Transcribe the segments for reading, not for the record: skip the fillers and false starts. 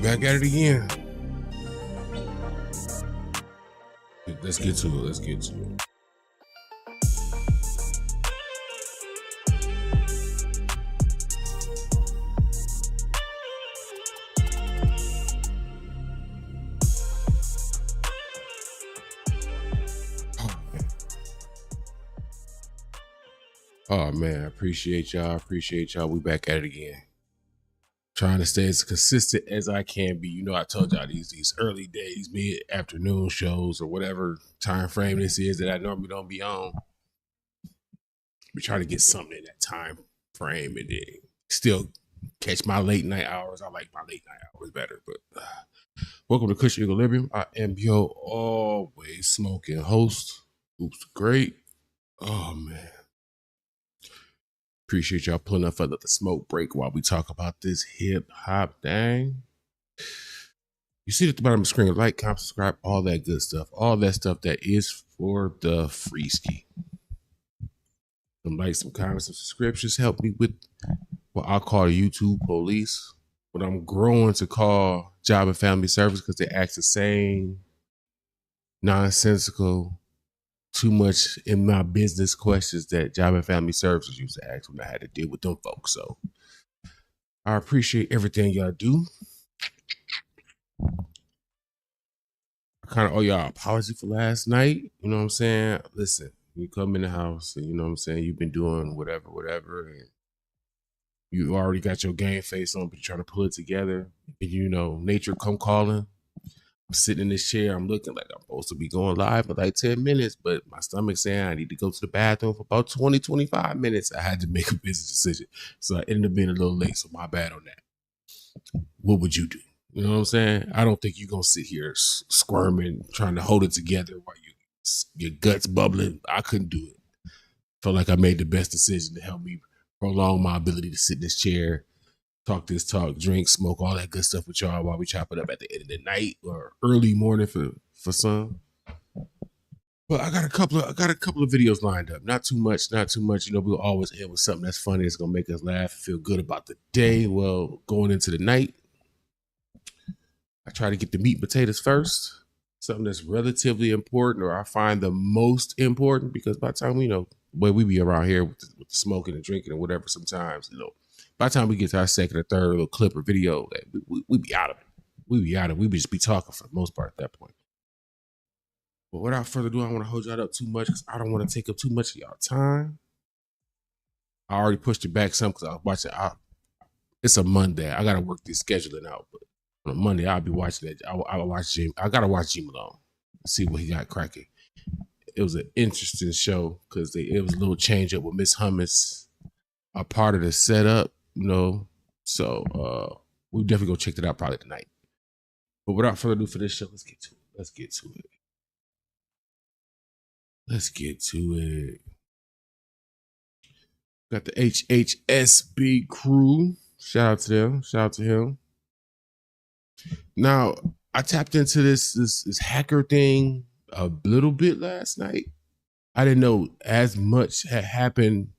back at it again. Let's get to it. Let's get to it. Oh man, I appreciate y'all. We back at it again. Trying to stay as consistent as I can be. You know, I told y'all these early days, mid-afternoon shows or whatever time frame this is that I normally don't be on. We try to get something in that time frame and then still catch my late night hours. I like my late night hours better. But welcome to Kush Equilibrium. I am your always smoking host. Oops, great. Oh man. Appreciate y'all pulling up for the smoke break while we talk about this hip hop thing. You see at the bottom of the screen, like, comment, subscribe, all that good stuff. All that stuff that is for the free ski. Some likes, some comments, some subscriptions help me with what I'll call the YouTube police. What I'm growing to call job and family service because they ask the same nonsensical, too much in my business questions that job and family services used to ask when I had to deal with them folks. So I appreciate everything y'all do. I kind of owe y'all an apology for last night. You know what I'm saying? Listen, you come in the house and you know what I'm saying, you've been doing whatever, and you already got your game face on, but you're trying to pull it together. And you know, nature come calling. I'm sitting in this chair. I'm looking like I'm supposed to be going live for like 10 minutes, but my stomach's saying I need to go to the bathroom for about 20, 25 minutes. I had to make a business decision. So I ended up being a little late. So my bad on that. What would you do? You know what I'm saying? I don't think you're going to sit here squirming, trying to hold it together while your guts bubbling. I couldn't do it. Felt like I made the best decision to help me prolong my ability to sit in this chair, talk this talk, drink, smoke, all that good stuff with y'all while we chop it up at the end of the night or early morning for some. But I got a couple of videos lined up. Not too much. You know, we'll always end with something that's funny, that's gonna make us laugh, feel good about the day. Well, going into the night, I try to get the meat and potatoes first. Something that's relatively important, or I find the most important, because by the time we know where we be around here with the smoking and drinking and whatever, sometimes, you know, by the time we get to our second or third little clip or video, we be out of it. We just be talking for the most part at that point. But without further ado, I don't want to hold y'all up too much because I don't want to take up too much of y'all time. I already pushed it back some because I was watching. It's a Monday. I got to work this scheduling out. But on a Monday, I'll be watching it. I'll watch Jim. I got to watch Jim Malone, see what he got cracking. It was an interesting show because it was a little change up with Miss Hummus, a part of the setup. You know, so we'll definitely go check that out probably tonight. But without further ado for this show, let's get to it. Got the HHSB Crew. Shout out to them. Shout out to him. Now, I tapped into this hacker thing a little bit last night. I didn't know as much had happened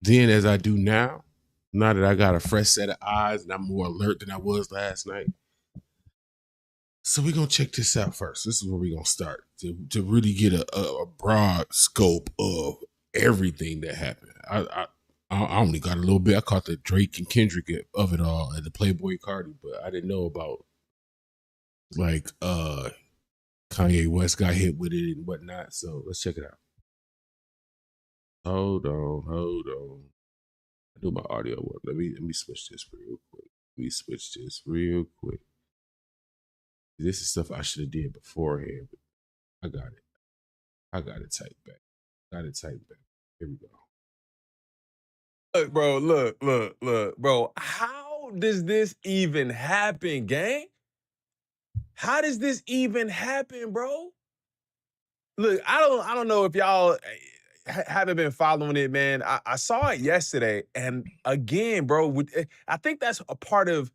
then as I do now. Now that I got a fresh set of eyes and I'm more alert than I was last night. So we're going to check this out first. This is where we're going to start to really get a broad scope of everything that happened. I only got a little bit. I caught the Drake and Kendrick of it all and the Playboy Cardi, but I didn't know about like Kanye West got hit with it and whatnot. So let's check it out. Hold on. I do my audio work. Let me switch this real quick. This is stuff I should have did beforehand, but I got it. I got it typed back. Here we go. Look, bro, look, bro. How does this even happen, gang? How does this even happen, bro? Look, I don't know if y'all haven't been following it, man. I saw it yesterday, and again, bro, I think that's a part of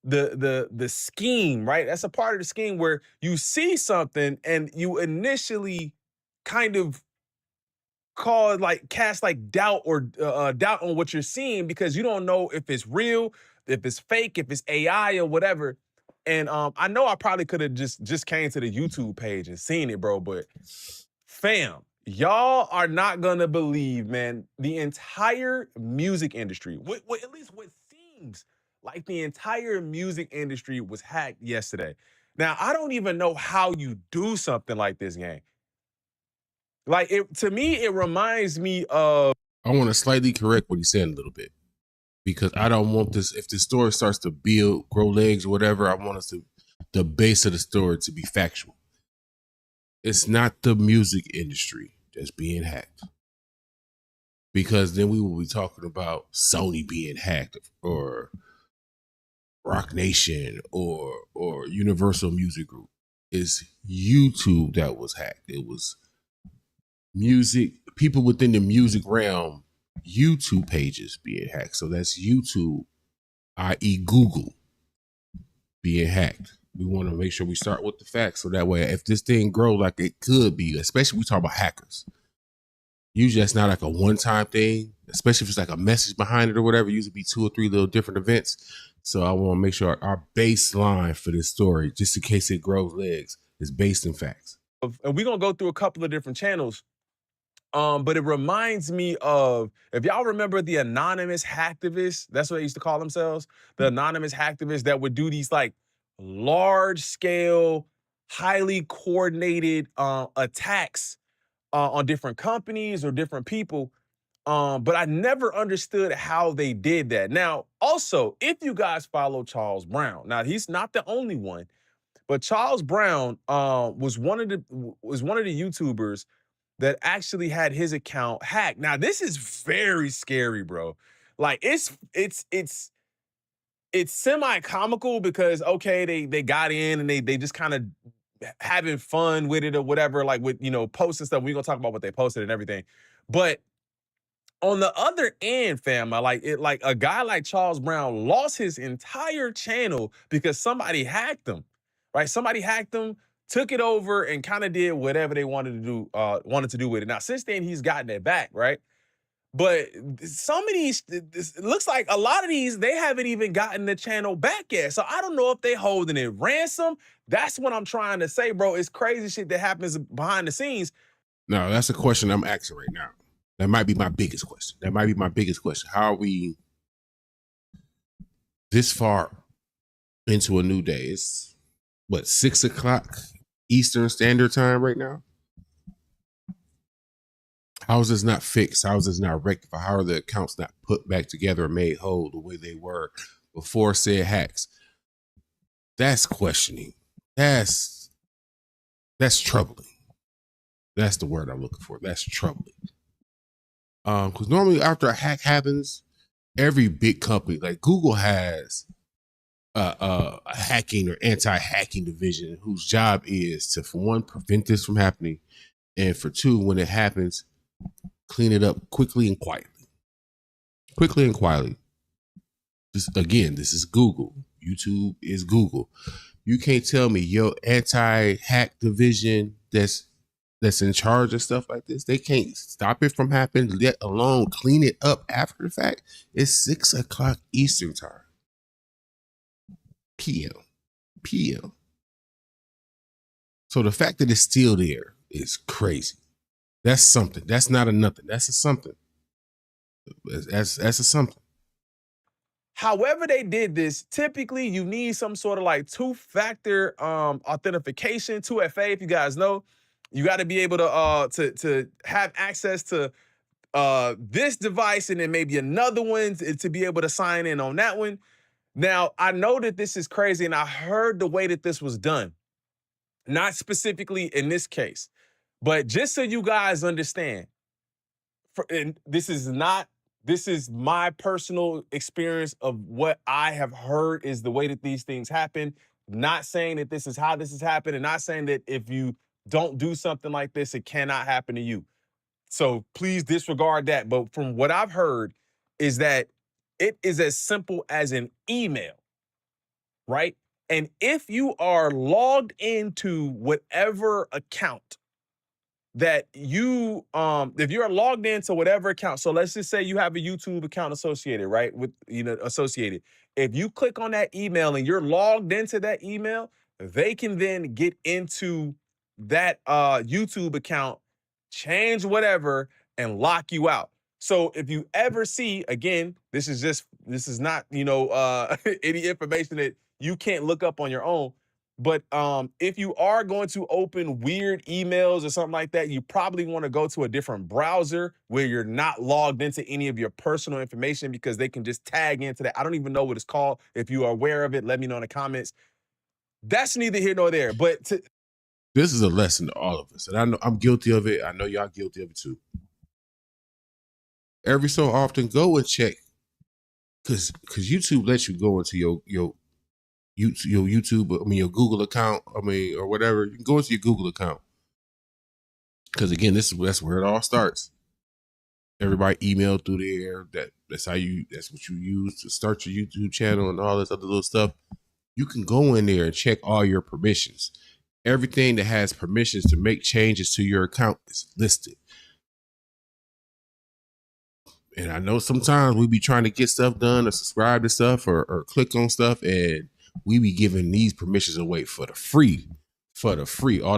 the scheme, right? That's a part of the scheme where you see something and you initially kind of cast doubt or doubt on what you're seeing because you don't know if it's real, if it's fake, if it's AI or whatever. And I know I probably could have just came to the YouTube page and seen it, bro. But fam, y'all are not gonna believe, man. The entire music industry, at least what seems like the entire music industry was hacked yesterday. Now, I don't even know how you do something like this, gang. Like to me, it reminds me of. I want to slightly correct what he said a little bit, because I don't want this. If the story starts to build, grow legs, or whatever, I want us to the base of the story to be factual. It's not the music industry that's being hacked, because then we will be talking about Sony being hacked, or Rock Nation, or Universal Music Group. It's YouTube that was hacked. It was music, people within the music realm, YouTube pages being hacked. So that's YouTube, i.e. Google, being hacked. We want to make sure we start with the facts, so that way if this thing grow like it could be, especially we talk about hackers, usually that's not like a one-time thing, especially if it's like a message behind it or whatever. Usually be 2 or 3 little different events. So I want to make sure our baseline for this story, just in case it grows legs, is based in facts. And we're gonna go through a couple of different channels. But it reminds me of, if y'all remember the anonymous hacktivists, that's what they used to call themselves, the anonymous hacktivists that would do these like large scale, highly coordinated attacks on different companies or different people. But I never understood how they did that. Now, also, if you guys follow Charles Brown, now he's not the only one, but Charles Brown was one of the YouTubers that actually had his account hacked. Now, this is very scary, bro. Like it's semi-comical because okay, they got in and they just kind of having fun with it or whatever, like with posts and stuff. We're gonna talk about what they posted and everything. But on the other end, fam, like a guy like Charles Brown lost his entire channel because somebody hacked him, right? Somebody hacked him, took it over, and kind of did whatever they wanted to do with it. Now, since then, he's gotten it back, right? But some of these, it looks like a lot of these, they haven't even gotten the channel back yet. So I don't know if they holding it ransom. That's what I'm trying to say, bro. It's crazy shit that happens behind the scenes. No, that's a question I'm asking right now. That might be my biggest question. How are we this far into a new day? It's what, 6:00 Eastern Standard Time right now? How is this not fixed? How is this not rectified? How are the accounts not put back together and made whole the way they were before said hacks? That's questioning. That's troubling. That's the word I'm looking for. That's troubling. Because normally after a hack happens, every big company like Google has a hacking or anti-hacking division whose job is to, for one, prevent this from happening, and for two, when it happens, clean it up quickly and quietly. This is Google. YouTube is Google. You can't tell me your anti-hack division that's in charge of stuff like this, they can't stop it from happening, let alone clean it up after the fact. It's 6:00 Eastern Time. PM. So the fact that it's still there is crazy. That's something. That's not a nothing. That's a something. That's a something. However they did this, typically you need some sort of like two-factor authentication, 2FA, if you guys know. You got to be able to have access to this device and then maybe another one to be able to sign in on that one. Now, I know that this is crazy, and I heard the way that this was done. Not specifically in this case, but just so you guys understand, and this is my personal experience of what I have heard is the way that these things happen. Not saying that this is how this has happened, and not saying that if you don't do something like this, it cannot happen to you. So please disregard that. But from what I've heard is that it is as simple as an email, right? And if you are logged into whatever account that you if you're logged into whatever account, so let's just say you have a YouTube account associated, right? With associated. If you click on that email and you're logged into that email, they can then get into that YouTube account, change whatever, and lock you out. So if you ever see, again, this is not, any information that you can't look up on your own. But if you are going to open weird emails or something like that, you probably want to go to a different browser where you're not logged into any of your personal information, because they can just tag into that. I don't even know what it's called. If you are aware of it, let me know in the comments. That's neither here nor there. But this is a lesson to all of us, and I know I'm guilty of it. I know y'all guilty of it too. Every so often, go and check, because YouTube lets you go into your YouTube, your Google account, or whatever. You can go into your Google account, because again, that's where it all starts. Everybody emailed through there. That's what you use to start your YouTube channel and all this other little stuff. You can go in there and check all your permissions. Everything that has permissions to make changes to your account is listed. And I know sometimes we be trying to get stuff done or subscribe to stuff or click on stuff, and we be giving these permissions away for the free all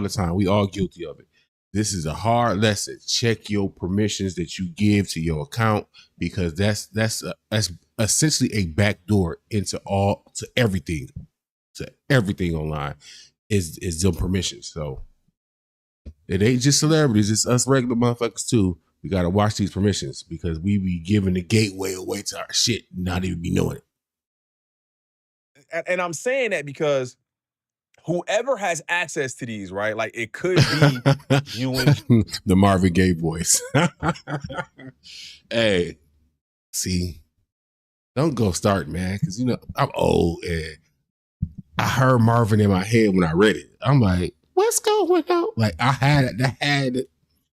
the time. We all guilty of it. This is a hard lesson. Check your permissions that you give to your account, because that's essentially a backdoor into everything online is them permissions. So it ain't just celebrities, it's us regular motherfuckers too. We gotta watch these permissions, because we be giving the gateway away to our shit, not even be knowing it. And I'm saying that because whoever has access to these, right? Like, it could be you and the Marvin Gaye voice. Hey, see, don't go start, man, because I'm old and I heard Marvin in my head when I read it. I'm like, what's going on? Like, I had it.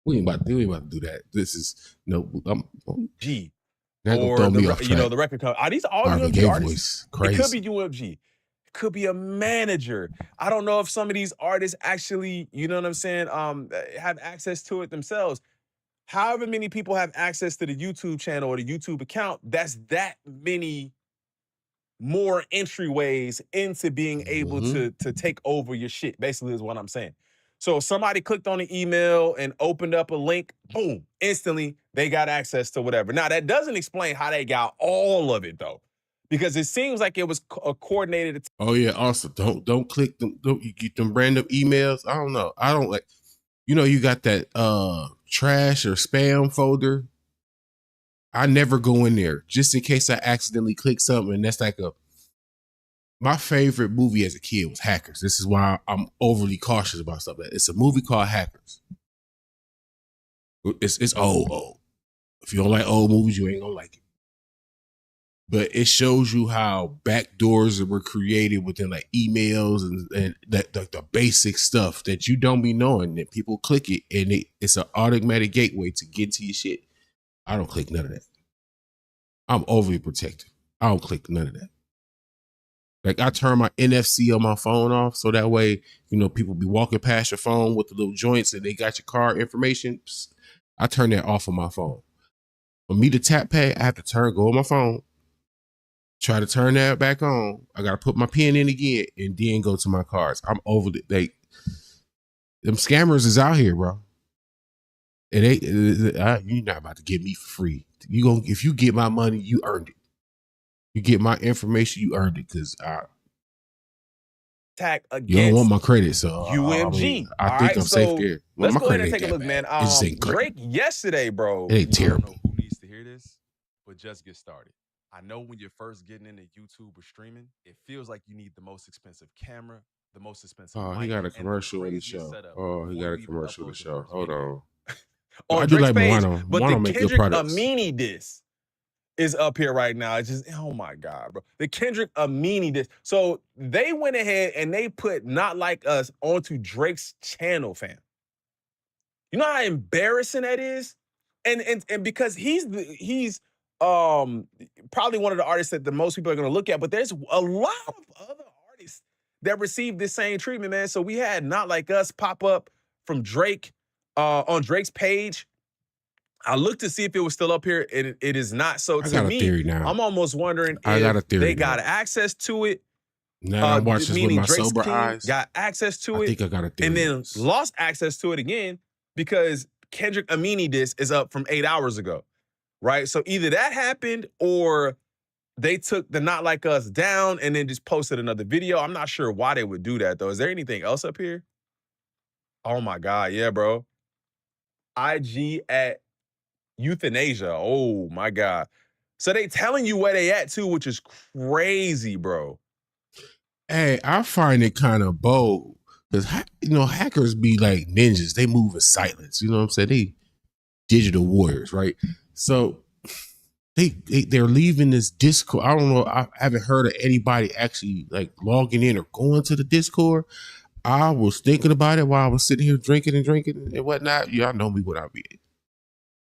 We ain't about to do that. This is G. Not gonna throw me off track. The record company. Are these all Marvin UMG Gaye artists? Voice, crazy. It could be UMG. It could be a manager. I don't know if some of these artists actually, you know what I'm saying, have access to it themselves. However many people have access to the YouTube channel or the YouTube account, that's that many more entryways into being able to take over your shit, basically, is what I'm saying. So if somebody clicked on the email and opened up a link, boom, instantly they got access to whatever. Now, that doesn't explain how they got all of it, though, because it seems like it was coordinated. Oh yeah, also don't click them. Don't you get them random emails? I don't know. I don't like. You got that trash or spam folder. I never go in there just in case I accidentally click something. And that's like my favorite movie as a kid was Hackers. This is why I'm overly cautious about stuff. It's a movie called Hackers. It's old. If you don't like old movies, you ain't gonna like it. But it shows you how backdoors were created within like emails and the basic stuff that you don't be knowing, that people click it and it's an automatic gateway to get to your shit. I don't click none of that. I'm overly protective. I don't click none of that. Like, I turn my NFC on my phone off, so that way, people be walking past your phone with the little joints and they got your card information. I turn that off on my phone. For me to tap pay, I have to go on my phone, try to turn that back on. I got to put my pin in again and then go to my cards. I'm over it. Them scammers is out here, bro. You're not about to get me for free. If you get my money, you earned it. You get my information, you earned it, because attack against you don't want my credit, so UMG. I think I'm safe there. Let's go ahead and take a look, man. Drake yesterday, bro. It ain't terrible. I don't know who needs to hear this, but just get started. I know when you're first getting into YouTube or streaming, it feels like you need the most expensive camera, the most expensive mic. He got a commercial in the show. He got a commercial in the show. Hold on. On Drake's page, but the Kendrick Amini disc is up here right now. It's just, oh my God, bro. The Kendrick Amini disc. So they went ahead and they put Not Like Us onto Drake's channel, fam. You know how embarrassing that is? And because he's probably one of the artists that the most people are gonna look at, but there's a lot of other artists that received this same treatment, man. So we had Not Like Us pop up from Drake on Drake's page. I looked to see if it was still up here. It is not. So I to got a me, theory now. I'm almost wondering I got a if theory they now. got access to it. Now that I'm watching this with Meaning my Drake's sober King eyes, got access to it. I think I got a theory. And then lost access to it again because Kendrick Amini diss is up from 8 hours ago, right? So either that happened or they took the Not Like Us down and then just posted another video. I'm not sure why they would do that, though. Is there anything else up here? Oh, my God. Yeah, bro. IG at euthanasia. Oh, my God. So they telling you where they at, too, which is crazy, bro. Hey, I find it kind of bold because, hackers be like ninjas. They move in silence. You know what I'm saying? They digital warriors, right? So they're leaving this Discord. I don't know. I haven't heard of anybody actually like logging in or going to the Discord. I was thinking about it while I was sitting here drinking and whatnot. Y'all know me when I be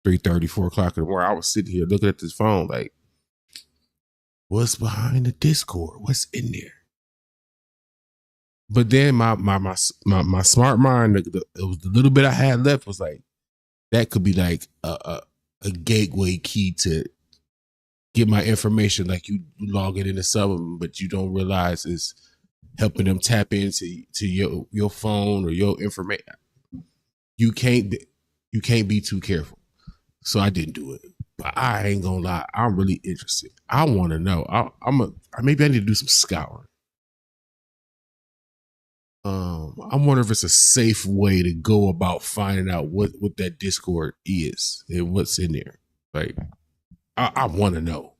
3:30, 4 o'clock in the morning. I was sitting here looking at this phone like, what's behind the Discord? What's in there? But then my smart mind, it was the little bit I had left was like, that could be like a gateway key to get my information. Like you log it into something, but you don't realize it's helping them tap into your phone or your information. You can't be too careful. So I didn't do it. But I ain't gonna lie, I'm really interested. I want to know. Maybe I need to do some scouring. I wonder if it's a safe way to go about finding out what that Discord is and what's in there. Like, I want to know.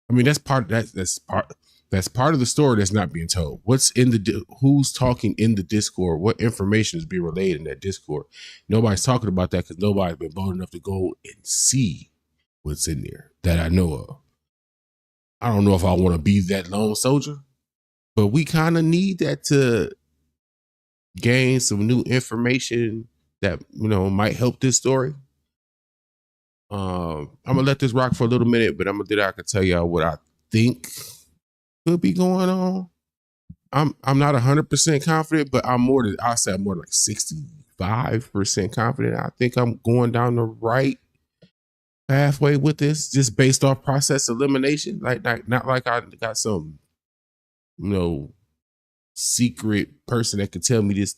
I mean, that's part of the story that's not being told. What's in who's talking in the Discord? What information is being relayed in that Discord? Nobody's talking about that because nobody's been bold enough to go and see what's in there that I know of. I don't know if I want to be that lone soldier, but we kind of need that to gain some new information that, might help this story. I'm gonna let this rock for a little minute, but I can tell y'all what I think could be going on. I'm not 100% confident, but I'll say I'm more like 65% confident. I think I'm going down the right pathway with this, just based off process elimination. Like not like I got some, secret person that could tell me this.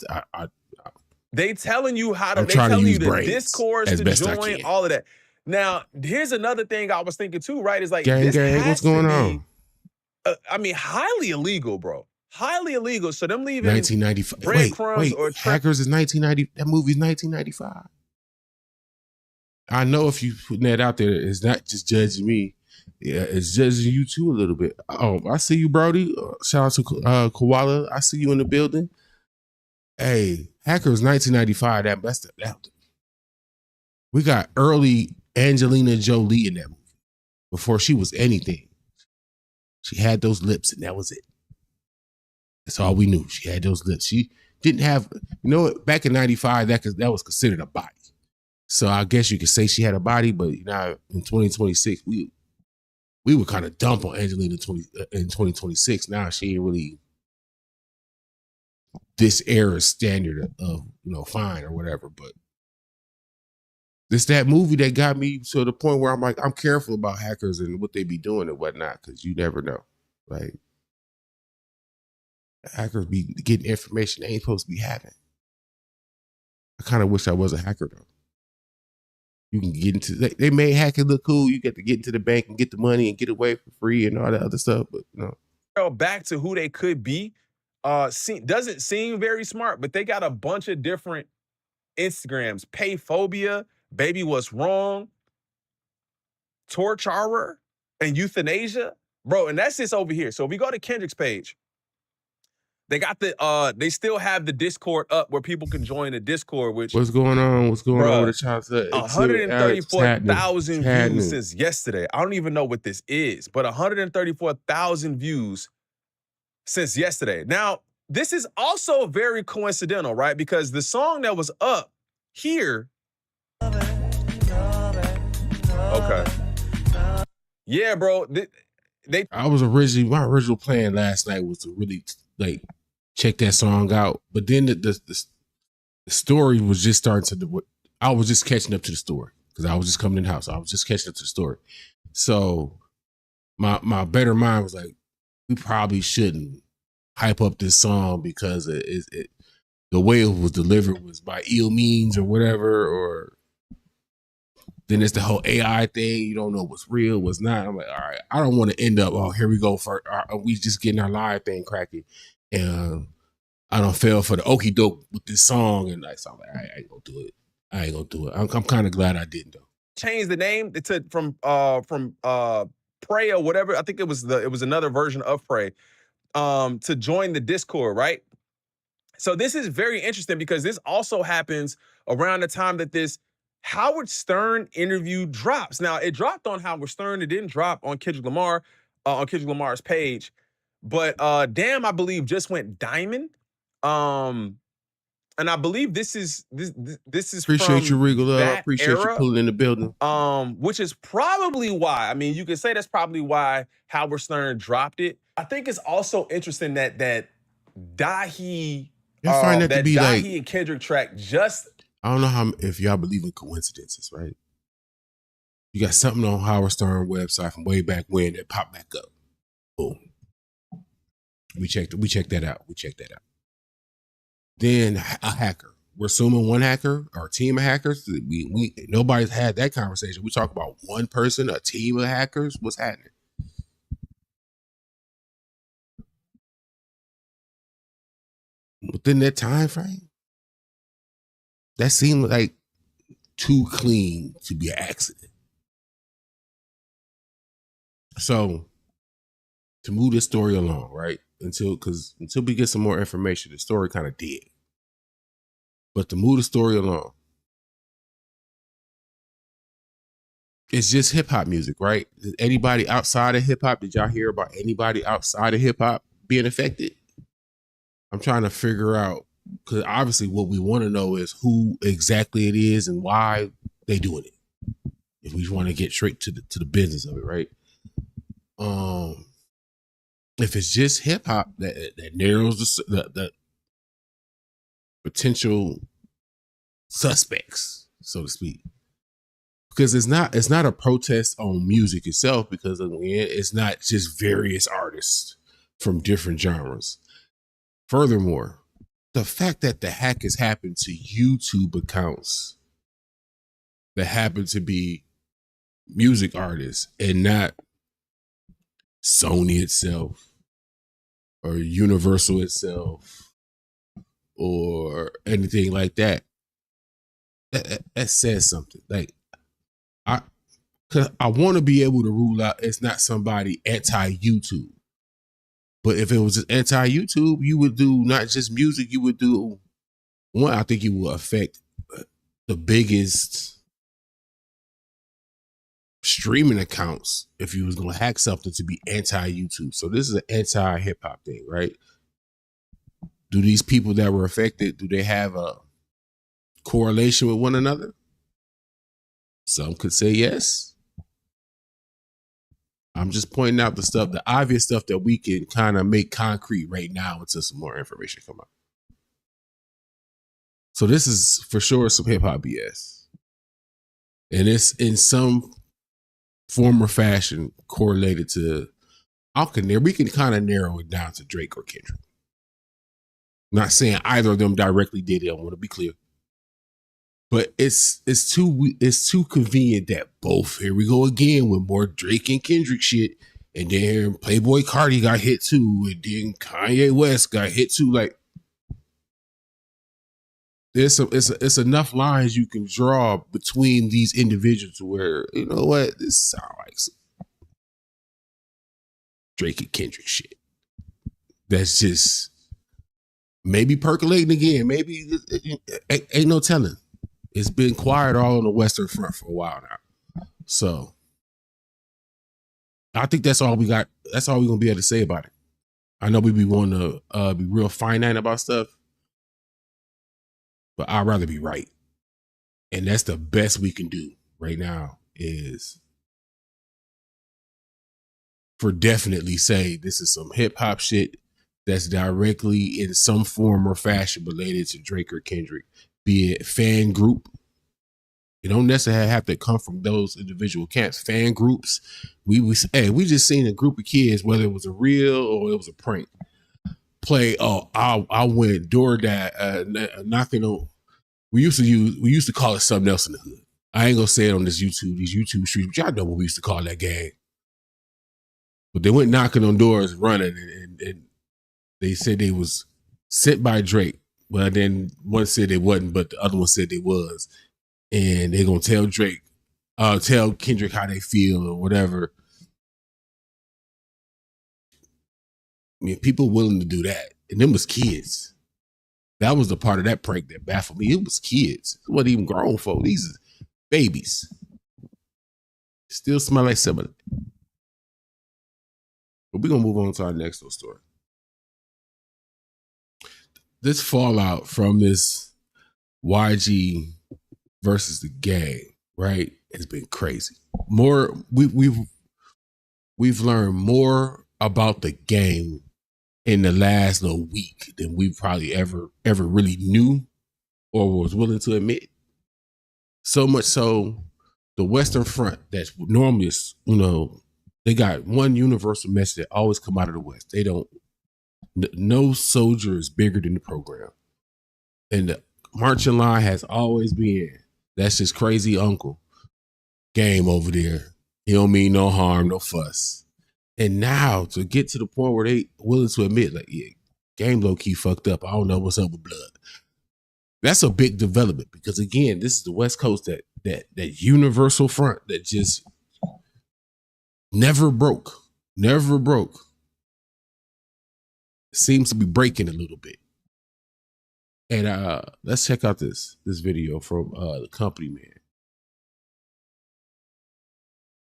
They telling you how to. I'm they trying to telling use you the brains Discords as to best I join, can. all of that. Now, here's another thing I was thinking too. Right? Is like gang, this has what's going on? I mean, highly illegal, bro. Highly illegal. So them leaving 1995. breadcrumbs or Hackers is 1990. That movie's 1995. I know if you putting that out there, it's not just judging me. Yeah, it's judging you too a little bit. Oh, I see you, Brody. Shout out to Koala. I see you in the building. Hey, Hackers 1995. That we got early Angelina Jolie in that movie before she was anything. She had those lips, and that was it. That's all we knew. She had those lips. She didn't have, back in 95, that was considered a body. So I guess you could say she had a body, but now in 2026, we would kind of dump on Angelina in 2026. Now she ain't really this era's standard of, fine or whatever. But it's that movie that got me to the point where I'm like, I'm careful about hackers and what they be doing and whatnot, because you never know. Like, hackers be getting information they ain't supposed to be having. I kind of wish I was a hacker though. You can get into, they made hacking look cool. You get to get into the bank and get the money and get away for free and all that other stuff. But no. Back to who they could be, doesn't seem very smart, but they got a bunch of different Instagrams. Payphobia, Baby What's Wrong, Torturer, and Euthanasia. Bro, and that's just over here. So if we go to Kendrick's page, they got they still have the Discord up where people can join the Discord, which what's going on? What's going on with the childhood? 134,000 views since yesterday. I don't even know what this is, but 134,000 views since yesterday. Now, this is also very coincidental, right? Because the song that was up here. Okay. Yeah, bro. My original plan last night was to really check that song out, but then the story was just starting to. I was just catching up to the story because I was just coming in the house. I was just catching up to the story. So my better mind was like, we probably shouldn't hype up this song because the way it was delivered was by ill means or whatever, or then it's the whole AI thing. You don't know what's real, what's not. I'm like, all right, I don't want to end up, oh, here we go. We just getting our live thing cracking. And I don't fail for the okie doke with this song. And so I'm like, I ain't gonna do it. I ain't gonna do it. I'm kind of glad I didn't though. Change the name to from Prey or whatever. I think it was another version of Prey to join the Discord, right? So this is very interesting because this also happens around the time that this Howard Stern interview drops. Now, it dropped on Howard Stern. It didn't drop on Kendrick Lamar, on Kendrick Lamar's page. But Damn, I believe, just went diamond. And I believe this is Appreciate from you, Regal. that Appreciate era, you pulling in the building. which is probably why. I mean, you could say that's probably why Howard Stern dropped it. I think it's also interesting that Dahi, I find that to be Dahi like, and Kendrick track just. I don't know if y'all believe in coincidences, right? You got something on Howard Stern website from way back when that popped back up. Boom. We checked that out. Then a hacker. We're assuming one hacker or a team of hackers. Nobody's had that conversation. We talk about one person, a team of hackers. What's happening? Within that time frame, that seemed like too clean to be an accident. So to move this story along, right? Until we get some more information, the story kind of dead. But to move the story along, it's just hip hop music, right? Anybody outside of hip hop? Did y'all hear about anybody outside of hip hop being affected? I'm trying to figure out, because obviously what we want to know is who exactly it is and why they doing it. If we want to get straight to the business of it, right? If it's just hip hop, that narrows the potential suspects, so to speak. Because it's not a protest on music itself, because again, it's not just various artists from different genres. Furthermore, the fact that the hack has happened to YouTube accounts that happen to be music artists and not Sony itself or Universal itself or anything like that, that says something. Like, I want to be able to rule out it's not somebody anti-YouTube. But if it was just anti-YouTube, you would do not just music, you would do one. I think it will affect the biggest streaming accounts if you was going to hack something to be anti-YouTube. So this is an anti-hip-hop thing, right? Do these people that were affected, do they have a correlation with one another? Some could say yes. I'm just pointing out the obvious stuff that we can kind of make concrete right now until some more information come out. So this is for sure some hip hop BS. And it's in some form or fashion correlated to, we can kind of narrow it down to Drake or Kendrick. Not saying either of them directly did it, I want to be clear. But it's too convenient that both, here we go again with more Drake and Kendrick shit, and then Playboy Cardi got hit too, and then Kanye West got hit too. Like, it's enough lines you can draw between these individuals where, you know what, this sounds like some Drake and Kendrick shit. That's just maybe percolating again. Maybe ain't no telling. It's been quiet all on the Western Front for a while now. So I think that's all we got. That's all we're going to be able to say about it. I know we be wanting to be real finite about stuff, but I'd rather be right. And that's the best we can do right now, is for definitely say this is some hip hop shit that's directly in some form or fashion related to Drake or Kendrick. be it fan group. You don't necessarily have to come from those individual camps. Fan groups. We just seen a group of kids, whether it was a real or it was a prank, play. Oh, I went knocking on. We used to call it something else in the hood. I ain't gonna say it on these YouTube streets, but y'all know what we used to call that game. But they went knocking on doors, running, and they said they was sent by Drake. But then one said they wasn't, but the other one said they was. And they're gonna tell Drake, tell Kendrick how they feel or whatever. I mean, people willing to do that. And them was kids. That was the part of that prank that baffled me. It was kids. It wasn't even grown folk. These is babies. Still smell like similar. But we're gonna move on to our next little story. This fallout from this YG versus the gang, right? It's been crazy. We've learned more about the game in the last little week than we probably ever really knew or was willing to admit. So much so, the Western Front that's normally, they got one universal message that always come out of the West. They don't. No soldier is bigger than the program, and the marching line has always been, that's just crazy uncle game over there. He don't mean no harm, no fuss. And now to get to the point where they willing to admit, like, yeah, game low key fucked up. I don't know what's up with blood. That's a big development because again, this is the West Coast that universal front that just never broke. Seems to be breaking a little bit. And let's check out this video from the company man.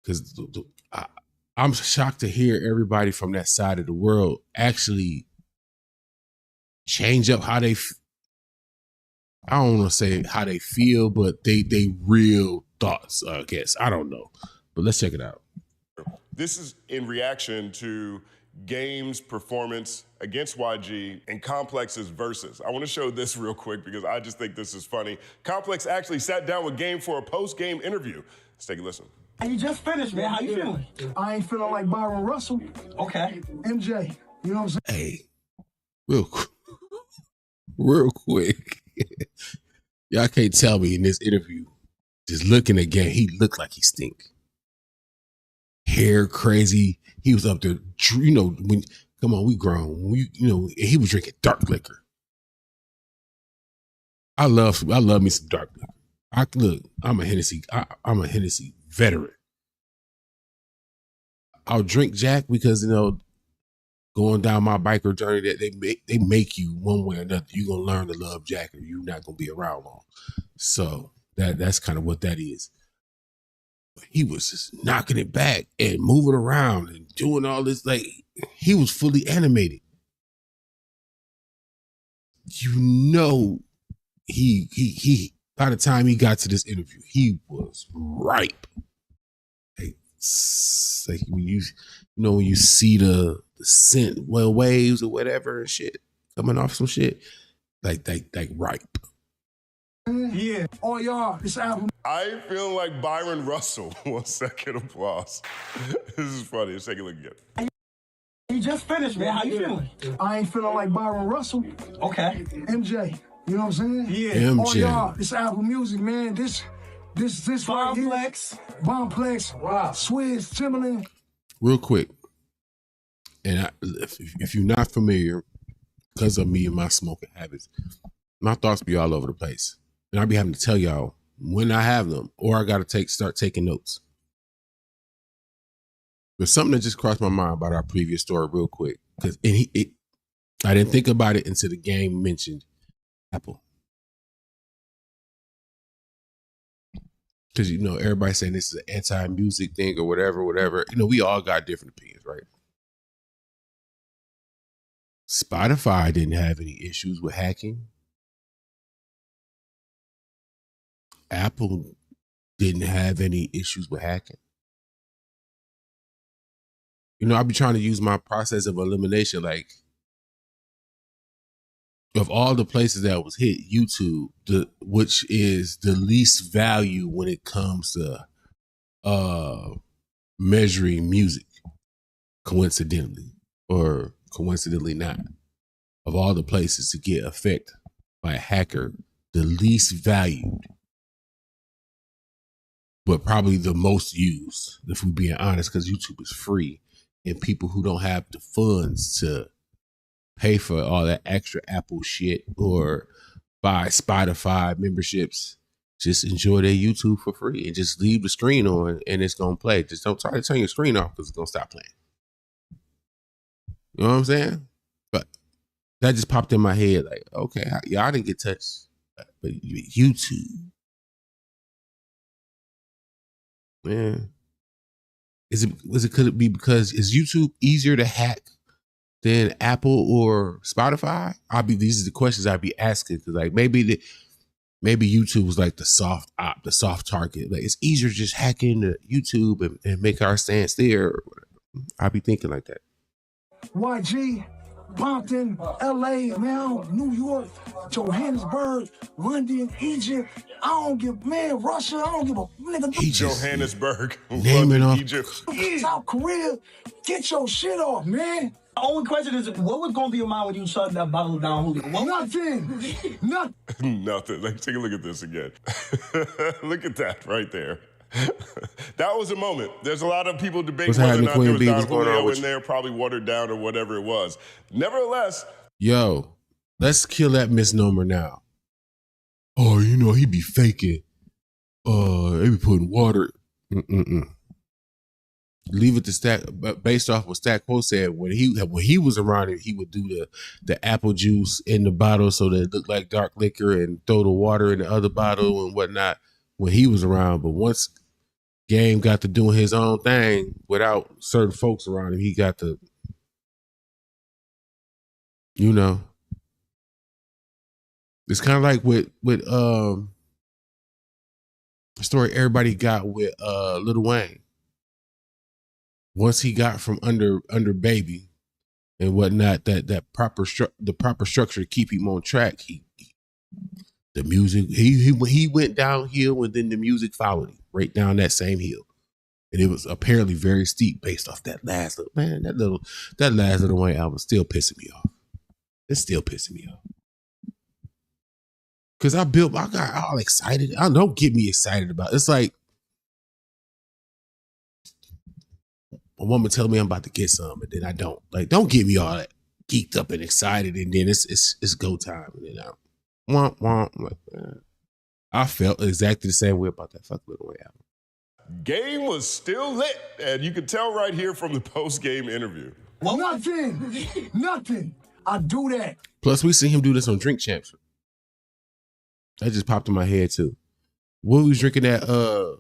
Because I'm shocked to hear everybody from that side of the world actually change up how they, I don't want to say how they feel, but they real thoughts, I guess. I don't know. But let's check it out. This is in reaction to Game's performance against YG and Complex's versus. I want to show this real quick because I just think this is funny. Complex actually sat down with Game for a post-game interview. Let's take a listen. You just finished, man. How you feeling? I ain't feeling like Byron Russell. Okay. MJ, you know what I'm saying? Hey, real quick. Y'all can't tell me in this interview, just looking at Game, he looked like he stink. Hair crazy. He was up there, come on, we grown. He was drinking dark liquor. I love me some dark liquor. I'm a Hennessy veteran. I'll drink Jack because, going down my biker journey, that they make you one way or another. You're going to learn to love Jack or you're not going to be around long. So that's kind of what that is. But he was just knocking it back and moving around and doing all this. Like, he was fully animated. He by the time he got to this interview, he was ripe. Like when you see the scent waves or whatever and shit coming off some shit, like ripe. Yeah. Oh, y'all, this album. I feel like Byron Russell. 1 second applause. This is funny. Let's take a look again. You just finished, man. How you feeling? I ain't feeling like Byron Russell. Okay. MJ, you know what I'm saying? Yeah. MJ. Oh, y'all, this album music, man. This right here. Bomplex. Wow. Swizz, Timberland. Real quick, and if you're not familiar, because of me and my smoking habits, my thoughts be all over the place. And I be having to tell y'all when I have them, or I got to start taking notes. There's something that just crossed my mind about our previous story real quick. I didn't think about it until the game mentioned Apple. Because, everybody's saying this is an anti-music thing or whatever. We all got different opinions, right? Spotify didn't have any issues with hacking. Apple didn't have any issues with hacking. I'll be trying to use my process of elimination. Like, of all the places that was hit, YouTube, which is the least value when it comes to measuring music, coincidentally or coincidentally not, of all the places to get affected by a hacker, the least valued, but probably the most used, if we're being honest, because YouTube is free and people who don't have the funds to pay for all that extra Apple shit or buy Spotify memberships, just enjoy their YouTube for free and just leave the screen on and it's going to play. Just don't try to turn your screen off because it's going to stop playing. You know what I'm saying? But that just popped in my head like, okay, y'all didn't get touched, but YouTube. Man. Could it be because is YouTube easier to hack than Apple or Spotify? These are the questions I'd be asking because like maybe YouTube was like the soft target. Like it's easier just hack into YouTube and make our stance there. I'd be thinking like that. YG, Compton, LA, now New York, Johannesburg, London, Egypt. I don't give, man, Russia, I don't give a nigga. Johannesburg, London, off. Egypt. South Korea, get your shit off, man. The only question is, what was going through your mind when you shut that bottle down, Julio? Nothing. Nothing. Let's take a look at this again. Look at that right there. That was a moment. There's a lot of people debating whether or not there was Don Julio in there, probably watered down or whatever it was. Nevertheless. Yo, let's kill that misnomer now. Oh, you know, he be faking. They be putting water. Leave it to Stack, based off what Stack Post said. When he was around it, he would do the apple juice in the bottle so that it looked like dark liquor and throw the water in the other bottle and whatnot when he was around. But once Game got to doing his own thing without certain folks around him, he got to, you know. It's kind of like with the story everybody got with Lil Wayne. Once he got from under Baby and whatnot, the proper structure to keep him on track, the music he went downhill and then the music followed him right down that same hill, and it was apparently very steep based off that last little man. That last Lil Wayne album still pissing me off. It's still pissing me off. Cause I got all excited. Don't get me excited about it. It's like a woman tell me I'm about to get some, and then I don't. Like, don't get me all that geeked up and excited, and then it's go time, and then I'm like, man. I felt exactly the same way about that fuck Lil Wayne album. Game was still lit, and you could tell right here from the post-game interview. Well, nothing. I do that. Plus, we seen him do this on Drink Champs. That just popped in my head too. When we was drinking that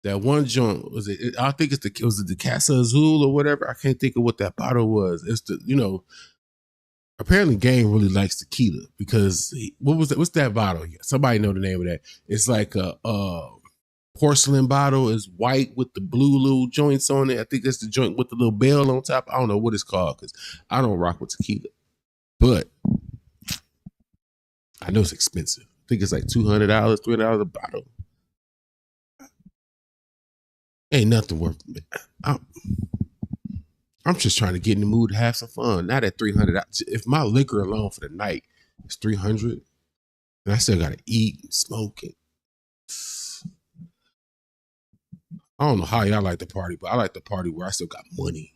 one joint, was it? I think was it the Casa Azul or whatever. I can't think of what that bottle was. It's apparently Game really likes tequila because what was that? What's that bottle? Somebody know the name of that? It's like a porcelain bottle. Is white with the blue little joints on it. I think that's the joint with the little bell on top. I don't know what it's called because I don't rock with tequila, but I know it's expensive. I think it's like $200, $300 a bottle. Ain't nothing worth it. I'm just trying to get in the mood to have some fun. Not at $300. If my liquor alone for the night is $300, and I still gotta eat and smoke it. I don't know how y'all like the party, but I like the party where I still got money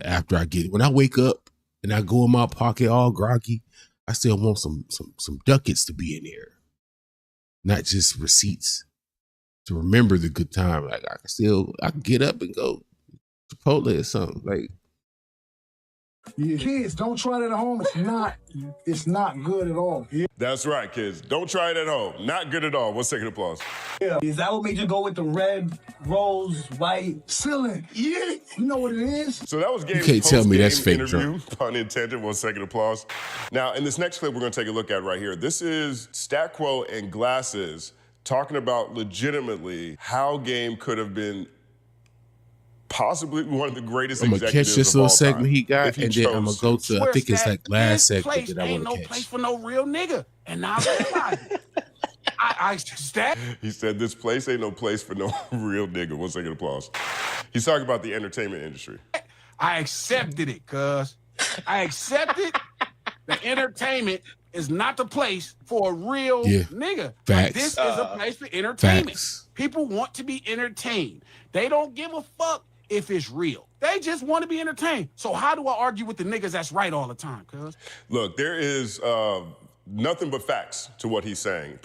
after I get it. When I wake up and I go in my pocket all groggy, I still want some ducats to be in there, not just receipts to remember the good time. Like I can get up and go Chipotle or something. Like, kids, don't try that at home. It's not good at all. Yeah. That's right, kids. Don't try it at home. Not good at all. 1 second applause. Yeah. Is that what made you go with the red, rose, white ceiling? Yeah. You know what it is? So that was Game's you can't tell me that's fake interview. Drunk. Pun intended. 1 second applause. Now, in this next clip, we're going to take a look at right here. This is Stat Quo and Glasses talking about legitimately how Game could have been possibly one of the greatest I'm gonna catch executives this of little all segment time, he got, if he and then I'm gonna chose go to. to, I think it's like last This segment place that I ain't want to no catch. place for no real nigga. And I realize it. I that. He said, this place ain't no place for no real nigga. 1 second applause. He's talking about the entertainment industry. I accepted it, cuz. I accepted that entertainment is not the place for a real nigga. Facts. Like, this is a place for entertainment. Facts. People want to be entertained. They don't give a fuck if it's real. They just want to be entertained. So how do I argue with the niggas that's right all the time, cuz? Look, there is nothing but facts to what he's saying,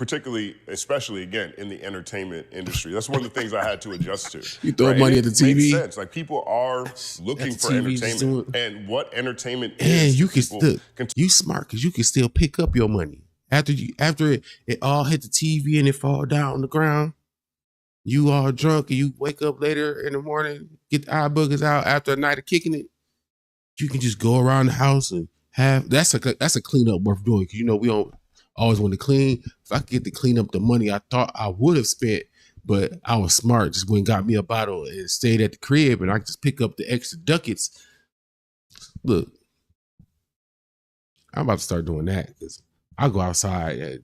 especially, again, in the entertainment industry. That's one of the things I had to adjust to. You throw money at the TV. Makes sense. Like, people are looking for entertainment. And what entertainment is. And you can still, you smart, because you can still pick up your money. After it all hit the TV and it fall down on the ground, you all drunk and you wake up later in the morning, get the eye boogers out after a night of kicking it, you can just go around the house and have, that's a cleanup worth doing. Because, you know, we don't always want to clean. If I could get to clean up the money I thought I would have spent, but I was smart, just went and got me a bottle and stayed at the crib, and I just pick up the extra ducats. Look, I'm about to start doing that, because I go outside.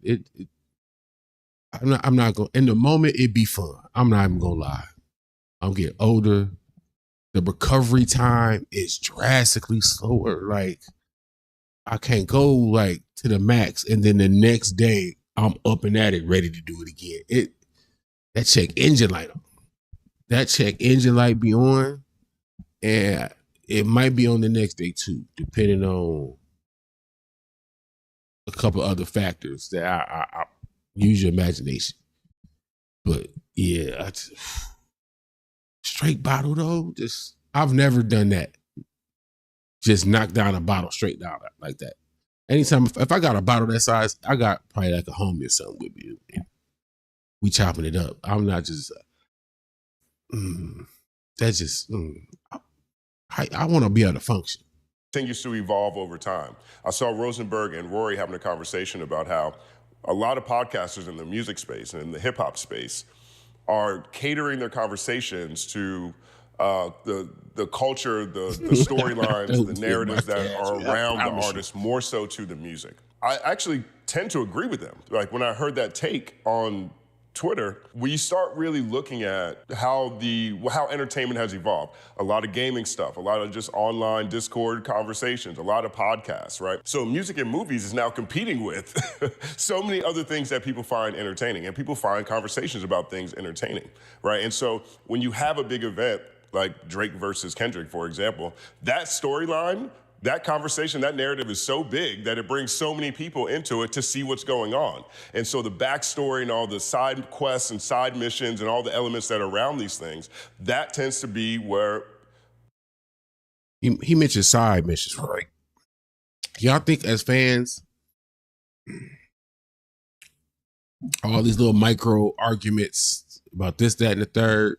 I'm not going, in the moment, it'd be fun. I'm not even going to lie. I'm getting older. The recovery time is drastically slower. Like, I can't go like to the max, and then the next day I'm up and at it, ready to do it again. That check engine light on. That check engine light be on, and it might be on the next day too, depending on a couple other factors that I use your imagination. But yeah, straight bottle though, I've never done that. Just knock down a bottle straight down like that. Anytime, if I got a bottle that size, I got probably like a homie or something with me. And we chopping it up. I'm not just, that's just, I want to be able to function. Continues to evolve over time. I saw Rosenberg and Rory having a conversation about how a lot of podcasters in the music space and in the hip hop space are catering their conversations to the culture, the storylines, the narratives that are around the artist, more so to the music. I actually tend to agree with them. Like, when I heard that take on Twitter, we start really looking at how entertainment has evolved. A lot of gaming stuff, a lot of just online Discord conversations, a lot of podcasts, right? So music and movies is now competing with so many other things that people find entertaining, and people find conversations about things entertaining, right? And so when you have a big event like Drake versus Kendrick, for example, that storyline, that conversation, that narrative is so big that it brings so many people into it to see what's going on. And so the backstory and all the side quests and side missions and all the elements that are around these things, that tends to be where... He mentioned side missions, right? Y'all think as fans, all these little micro arguments about this, that, and the third,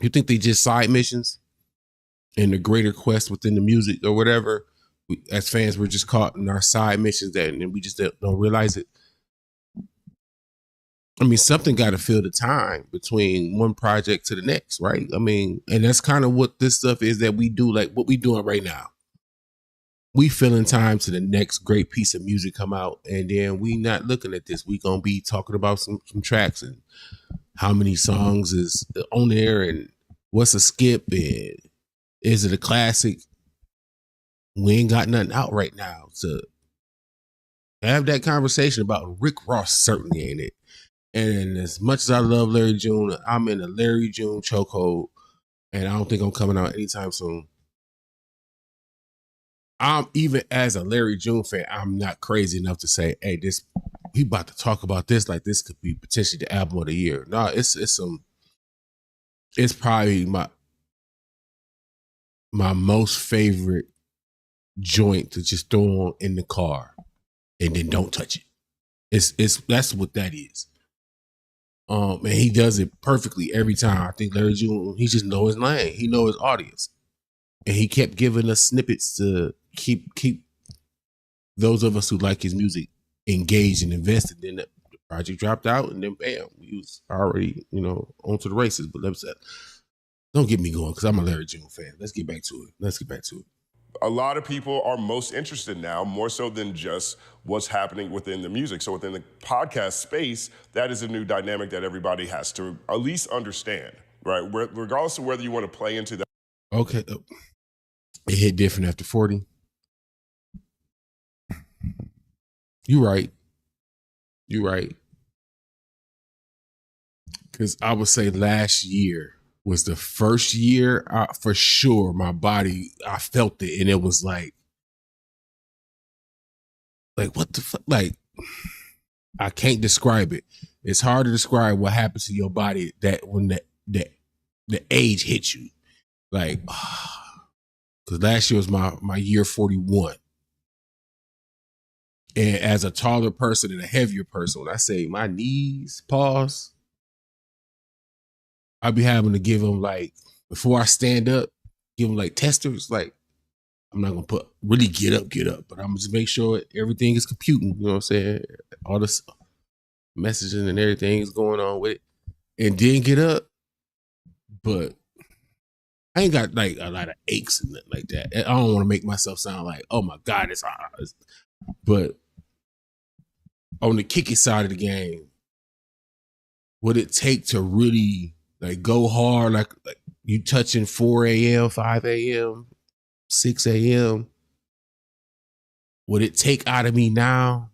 you think they just side missions in the greater quest within the music or whatever? As fans, we're just caught in our side missions and we just don't realize it. I mean, something got to fill the time between one project to the next, right? I mean, and that's kind of what this stuff is that we do, like what we doing right now. We filling time to the next great piece of music come out, and then we not looking at this. We gonna be talking about some tracks and how many songs is on there and what's a skip and is it a classic? We ain't got nothing out right now to have that conversation about. Rick Ross certainly ain't it. And as much as I love Larry June, I'm in a Larry June chokehold, and I don't think I'm coming out anytime soon. I'm, even as a Larry June fan, I'm not crazy enough to say, hey, we about to talk about this like this could be potentially the album of the year. No, it's probably my most favorite joint to just throw on in the car and then don't touch it. That's what that is. And he does it perfectly every time. I think Larry June, he just know his lane. He know his audience. And he kept giving us snippets to keep those of us who like his music engaged and invested in the Project dropped out, and then bam, we was already, on to the races. But don't get me going because I'm a Larry June fan. Let's get back to it. A lot of people are most interested now, more so than just what's happening within the music. So within the podcast space, that is a new dynamic that everybody has to at least understand, right? Regardless of whether you want to play into that. Okay. It hit different after 40. You're right. Because I would say last year was the first year for sure my body, I felt it, and it was like what the fuck? Like, I can't describe it. It's hard to describe what happens to your body that when the age hits you. Like, because last year was my year 41. And as a taller person and a heavier person, when I say my knees, pause, I'll be having to give them, like, before I stand up, give them like testers. Like, I'm not going to put really get up, but I'm going to just make sure everything is computing. You know what I'm saying? All this messaging and everything is going on with it. And then get up. But I ain't got like a lot of aches and nothing like that. I don't want to make myself sound like, oh my God, it's hard. But on the kicking side of the game, would it take to really like go hard, like you touching 4 a.m., 5 a.m., 6 a.m.? What it take out of me now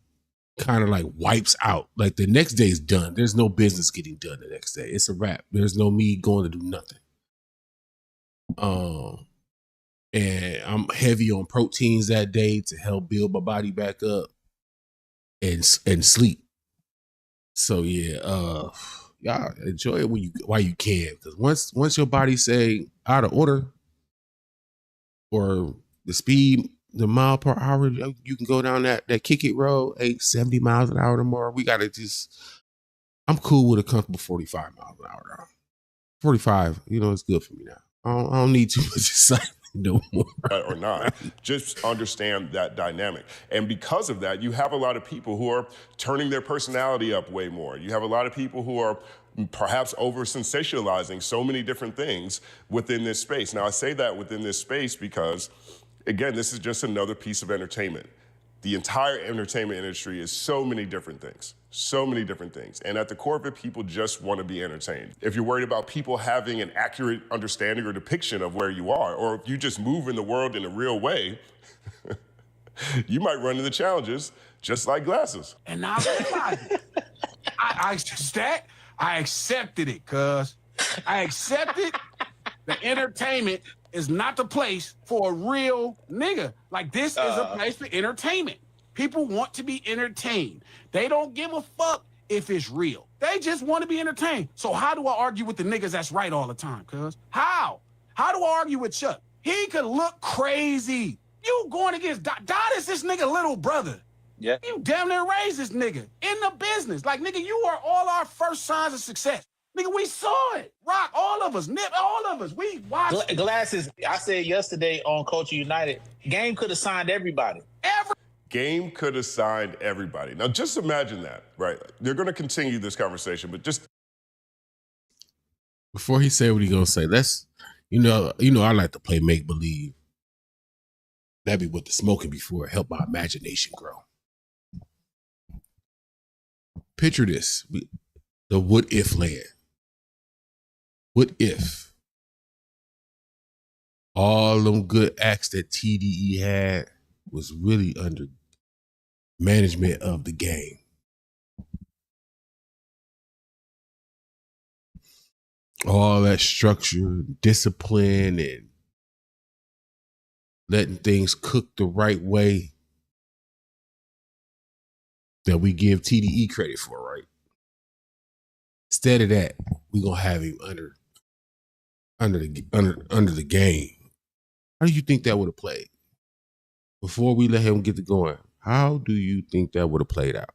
kind of like wipes out. Like the next day is done. There's no business getting done the next day. It's a wrap. There's no me going to do nothing. And I'm heavy on proteins that day to help build my body back up and sleep. So yeah, y'all enjoy it while you can, because once your body say out of order or the speed, the mile per hour, you can go down that kick it road, 70 miles an hour or more. We gotta I'm cool with a comfortable 45 miles an hour now. 45, it's good for me now. I don't need too much excitement no more. Or not. Just understand that dynamic. And because of that, you have a lot of people who are turning their personality up way more. You have a lot of people who are perhaps over-sensationalizing so many different things within this space. Now, I say that within this space because, again, this is just another piece of entertainment. The entire entertainment industry is so many different things. And at the core of it, people just want to be entertained. If you're worried about people having an accurate understanding or depiction of where you are, or if you just move in the world in a real way, you might run into challenges just like glasses. And now I accepted it, cuz. I accepted the entertainment is not the place for a real nigga. Like, this is a place for entertainment. People want to be entertained. They don't give a fuck if it's real. They just want to be entertained. So how do I argue with the niggas that's right all the time, cuz? How? How do I argue with Chuck? He could look crazy. You going against Dot is this nigga little brother. Yeah. You damn near raised this nigga in the business. Like, nigga, you are all our first signs of success. Nigga, we saw it. Rock, all of us. Nip, all of us. We watched Glasses, I said yesterday on Culture United, Game could have signed everybody. Game could have signed everybody. Now, just imagine that, right? They're going to continue this conversation, but just before he say what he gonna say, let's, I like to play make believe. That'd be what the smoking before help my imagination grow. Picture this: the what if land. What if all them good acts that TDE had was really under management of the game? All that structure, discipline, and letting things cook the right way that we give TDE credit for, right? Instead of that, we're gonna have him under the game. How do you think that would have played? Before we let him get to going, how do you think that would have played out?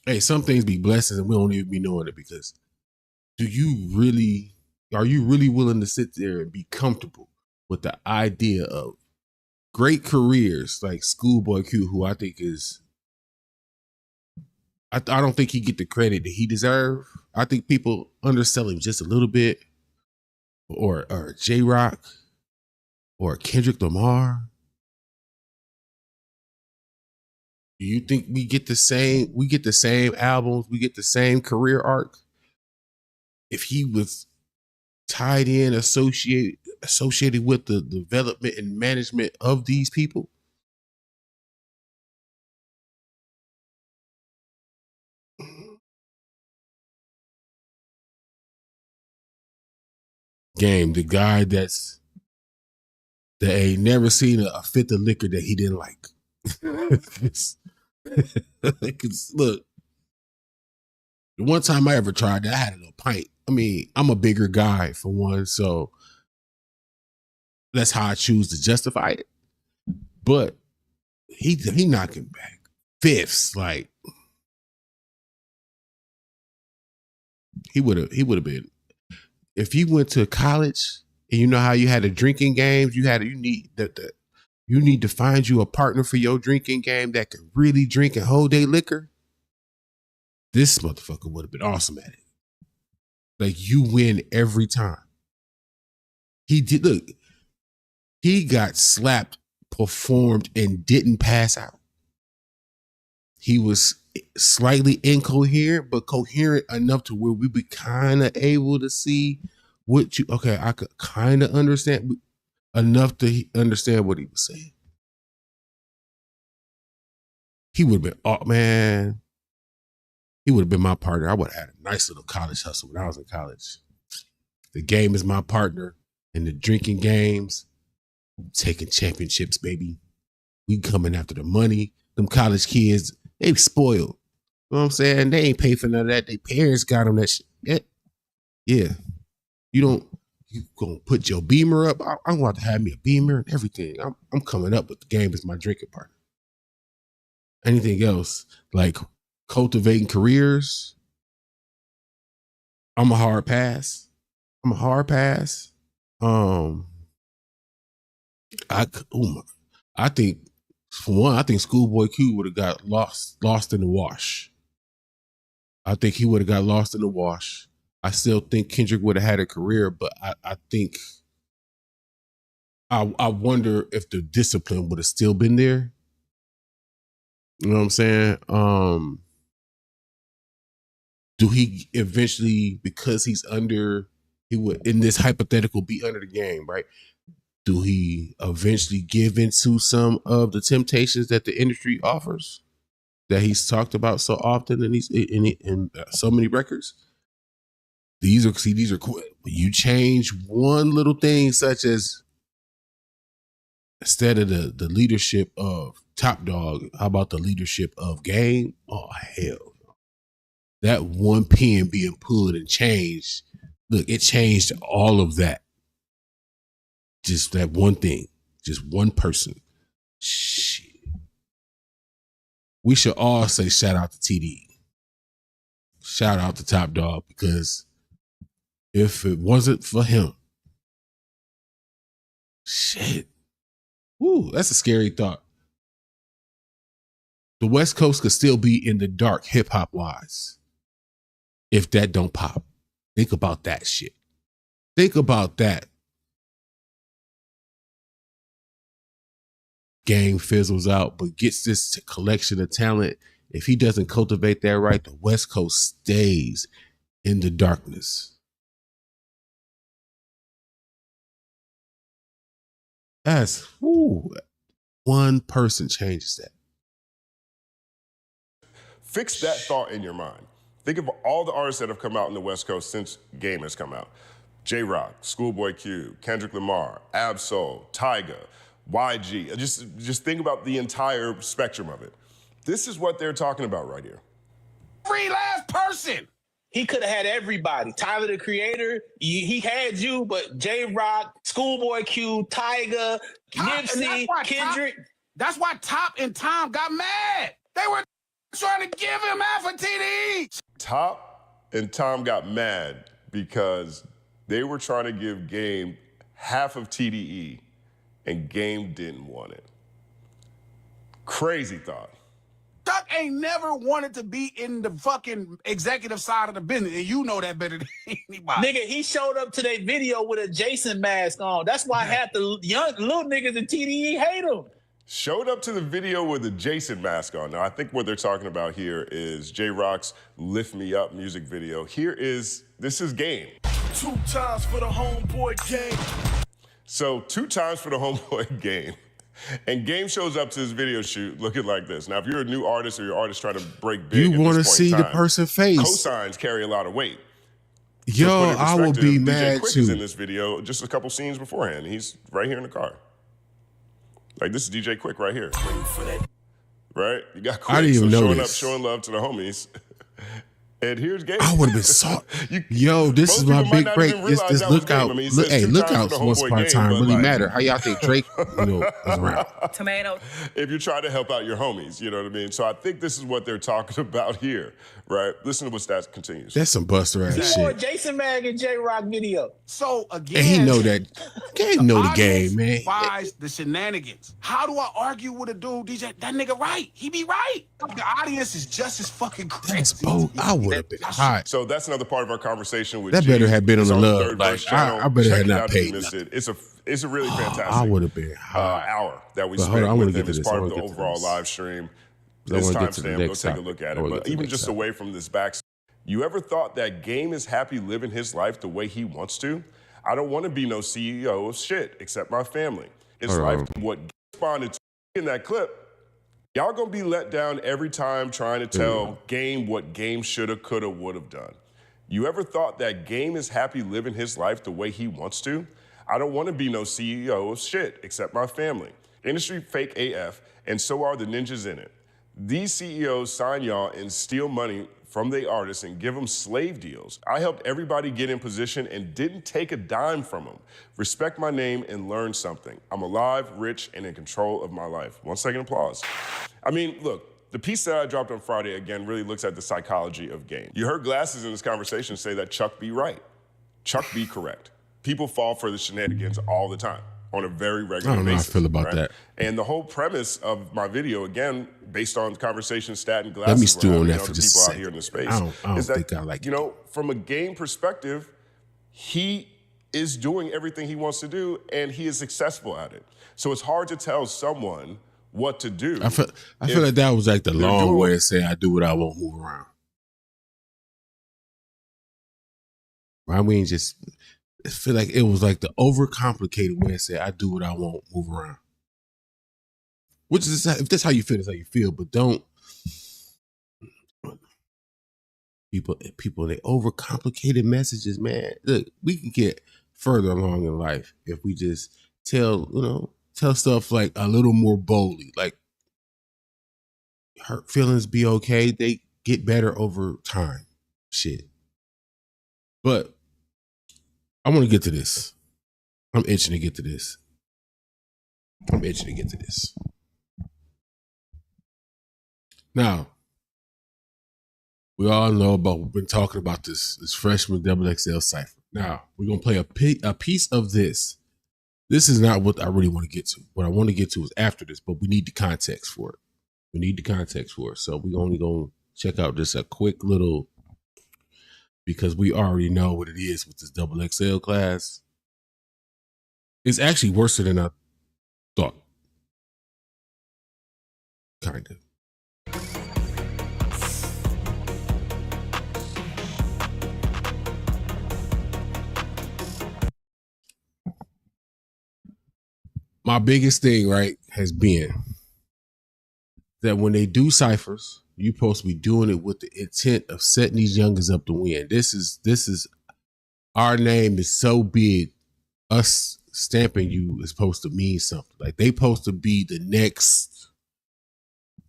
Hey, some things be blessings and we don't even be knowing it, because are you really willing to sit there and be comfortable with the idea of great careers like Schoolboy Q, who I think is, I don't think he get the credit that he deserve. I think people undersell him just a little bit, or J Rock, or Kendrick Lamar. Do you think we get the same? We get the same albums. We get the same career arc if he was tied in, associated with the development and management of these people. Game, the guy that ain't never seen a fifth of liquor that he didn't like. Look, the one time I ever tried that, I had a little pint. I mean, I'm a bigger guy for one, so that's how I choose to justify it. But he knocking back fifths, like he would have been. If you went to college and you know how you had the drinking games, you need to find you a partner for your drinking game that could really drink and hold their liquor. This motherfucker would have been awesome at it. Like, you win every time. He did. Look, he got slapped, performed, and didn't pass out. He was slightly incoherent, but coherent enough to where we be kind of able to see I could kind of understand enough to understand what he was saying. He would have been, oh man, he would have been my partner. I would have had a nice little college hustle when I was in college. The game is my partner, and the drinking games, taking championships, baby. We coming after the money. Them college kids, they spoiled. You know what I'm saying? They ain't pay for none of that. Their parents got them that shit. Yeah. You gonna put your Beamer up? I'm going to have me a Beamer and everything. I'm coming up, but the game is my drinking partner. Anything else, like cultivating careers, I'm a hard pass. I think, for one, I think Schoolboy Q would have got lost in the wash. I think he would have got lost in the wash. I still think Kendrick would have had a career, but I think I wonder if the discipline would have still been there. You know what I'm saying? Do he eventually, because he would, in this hypothetical, be under the game, right? Do he eventually give into some of the temptations that the industry offers, that he's talked about so often in so many records? These are cool. You change one little thing, such as instead of the leadership of Top Dog, how about the leadership of Game? Oh hell, that one pen being pulled and changed. Look, it changed all of that. Just that one thing, just one person. Shit. We should all say shout out to TD. Shout out to Top Dog, because if it wasn't for him, shit. Woo, that's a scary thought. The West Coast could still be in the dark hip hop wise if that don't pop. Think about that shit. Think about that. Game fizzles out, but gets this collection of talent. If he doesn't cultivate that right, the West Coast stays in the darkness. That's one person changes that. Fix that thought in your mind. Think of all the artists that have come out in the West Coast since Game has come out. J-Rock, Schoolboy Q, Kendrick Lamar, Ab-Soul, Tyga, YG. Just think about the entire spectrum of it. This is what they're talking about right here. Every last person. He could have had everybody. Tyler, the Creator, he had you, but J-Rock, Schoolboy Q, Tyga, Nipsey, Kendrick. That's why Top and Tom got mad. They were trying to give him half a TDE. Top and Tom got mad because they were trying to give Game half of TDE, and Game didn't want it. Crazy thought. Chuck ain't never wanted to be in the fucking executive side of the business, and you know that better than anybody. Nigga, he showed up to their video with a Jason mask on. That's why half the young little niggas in TDE hate him. Showed up to the video with a Jason mask on. Now, I think what they're talking about here is J-Rock's Lift Me Up music video. This is Game. 2 times for the homeboy Game. So 2 times for the homeboy Game. And Game shows up to his video shoot looking like this. Now, if you're a new artist or your artist trying to break big, you want to see the person's face. Cosigns carry a lot of weight. Yo, I will be mad DJ Quick too. is in this video just a couple scenes beforehand. He's right here in the car. Like, this is DJ Quick right here. Right? You got Quick I didn't even know showing this. up, showing love to the homies. And here's Game. I would have been so. Yo, this is my big break. This lookout. Lookouts once upon a time really matter. How y'all think Drake, is around? Tomato. If you're trying to help out your homies, you know what I mean? So I think this is what they're talking about here, right? Listen to what Stats continues. That's some Buster ass He shit. wore Jason Mag and J-Rock video. So again, And he know that. Game know the game, man. Buys the shenanigans. How do I argue with a dude? DJ, that nigga right. He be right. The audience is just as fucking crazy. That's bold. I would have been hot. So that's another part of our conversation with That G. better have been on It's the our love. Third Like, Verse channel. I better Check have it not out if you paid missed nothing. it. It's a really fantastic I would have been hot. hour that we But hold spent on, I wanna with get him to as this. I part of wanna the get to overall this. live stream. I This wanna get to the timestamp, go next take a topic. look at I it. wanna But get to the even next just topic. away from this back, you ever thought that Game is happy living his life the way he wants to? I don't want to be no CEO of shit except my family. His Hold life, on. what responded to in that clip, y'all gonna be let down every time trying to tell Game what Game shoulda, coulda, woulda done. You ever thought that Game is happy living his life the way he wants to? I don't want to be no CEO of shit except my family. Industry fake AF, and so are the ninjas in it. These CEOs sign y'all and steal money from the artists and give them slave deals. I helped everybody get in position and didn't take a dime from them. Respect my name and learn something. I'm alive, rich, and in control of my life. 1 second applause. I mean, look, the piece that I dropped on Friday, again, really looks at the psychology of Game. You heard Glasses in this conversation say that Chuck be right. Chuck be correct. People fall for the shenanigans all the time on a very regular I don't know how I basis. feel about that. And the whole premise of my video, again, based on the conversation Stat and Glasses, Let me stew we're on having, that for just a people out second. here in the space, I don't is that, think I like you know, from a Game perspective, he is doing everything he wants to do, and he is successful at it. So it's hard to tell someone what to do. I feel like that was like the they're long doing- way of saying I do what I won't move around. I mean, just I feel like it was like the overcomplicated way of saying I do what I won't move around. Which is if that's how you feel, that's how you feel. But don't people they overcomplicated messages, man. Look, we can get further along in life if we just tell stuff like a little more boldly. Like hurt feelings be okay. They get better over time. Shit. But I want to get to this. I'm itching to get to this. Now, we all know about, we've been talking about this freshman XXL Cypher. Now, we're going to play a piece of this. This is not what I really want to get to. What I want to get to is after this, but we need the context for it. So we only going to check out just a quick little, because we already know what it is with this XXL class. It's actually worse than I thought. Kind of. My biggest thing, right, has been that when they do ciphers, you're supposed to be doing it with the intent of setting these youngers up to win. This is our name is so big, us stamping you is supposed to mean something. Like they supposed to be the next,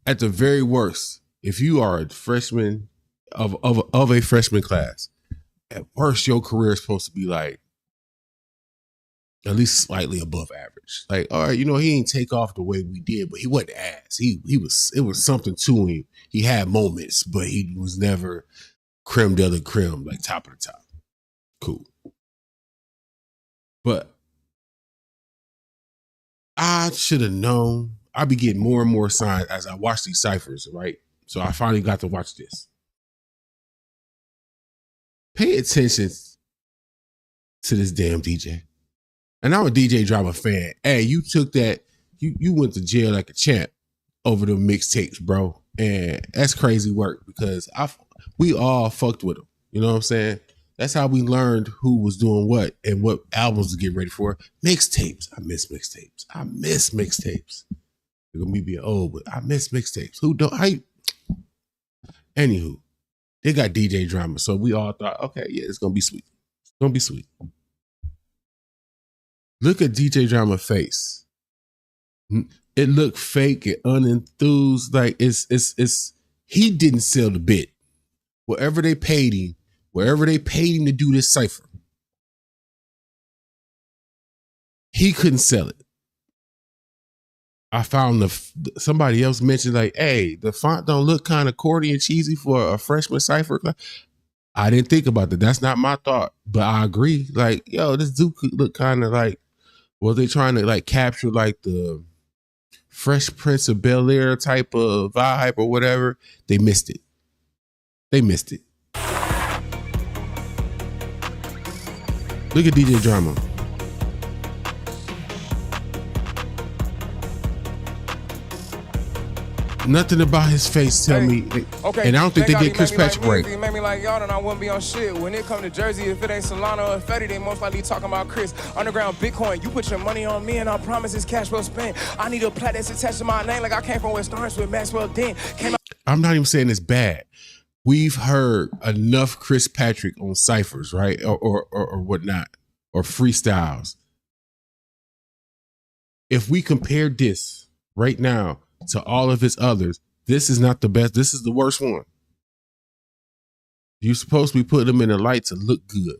at the very worst, if you are a freshman of a freshman class, at worst your career is supposed to be like at least slightly above average. Like, all right, he ain't take off the way we did, but he wasn't ass. It was something to him. He had moments, but he was never creme de la creme, like top of the top. Cool. But I should have known. I be getting more and more signs as I watch these ciphers, right? So I finally got to watch this. Pay attention to this damn DJ. And I'm a DJ Drama fan. Hey, you took that, you went to jail like a champ over the mixtapes, bro. And that's crazy work because we all fucked with them. You know what I'm saying? That's how we learned who was doing what and what albums to get ready for. Mixtapes. I miss mixtapes. I miss mixtapes. They're gonna be being old, but I miss mixtapes. Who don't? Anywho, they got DJ Drama, so we all thought, okay, yeah, it's gonna be sweet. It's gonna be sweet. Look at DJ Drama's face. It looked fake and unenthused. Like it's he didn't sell the bit. Wherever they paid him to do this cipher, he couldn't sell it. I found somebody else mentioned like, hey, the font don't look kind of corny and cheesy for a freshman cipher. I didn't think about that. That's not my thought, but I agree. Like, yo, this dude could look kind of like, was they trying to like capture like the Fresh Prince of Bel-Air type of vibe or whatever? They missed it. Look at DJ Drama. Nothing about his face tell me. Okay, and I don't think they did Chris Patrick right. He made me like y'all, and I wouldn't be on shit. When it come to Jersey, if it ain't Solana or Fetty, they most likely talking about Chris. Underground Bitcoin, you put your money on me, and I promise it's cash well spent. I need a plat that's attached to my name, like I came from West Orange with Maxwell Dent. I'm not even saying it's bad. We've heard enough Chris Patrick on ciphers, right, or whatnot, or freestyles. If we compare this right now to all of his others, this is not the best. This is the worst one. You're supposed to be putting them in the light to look good.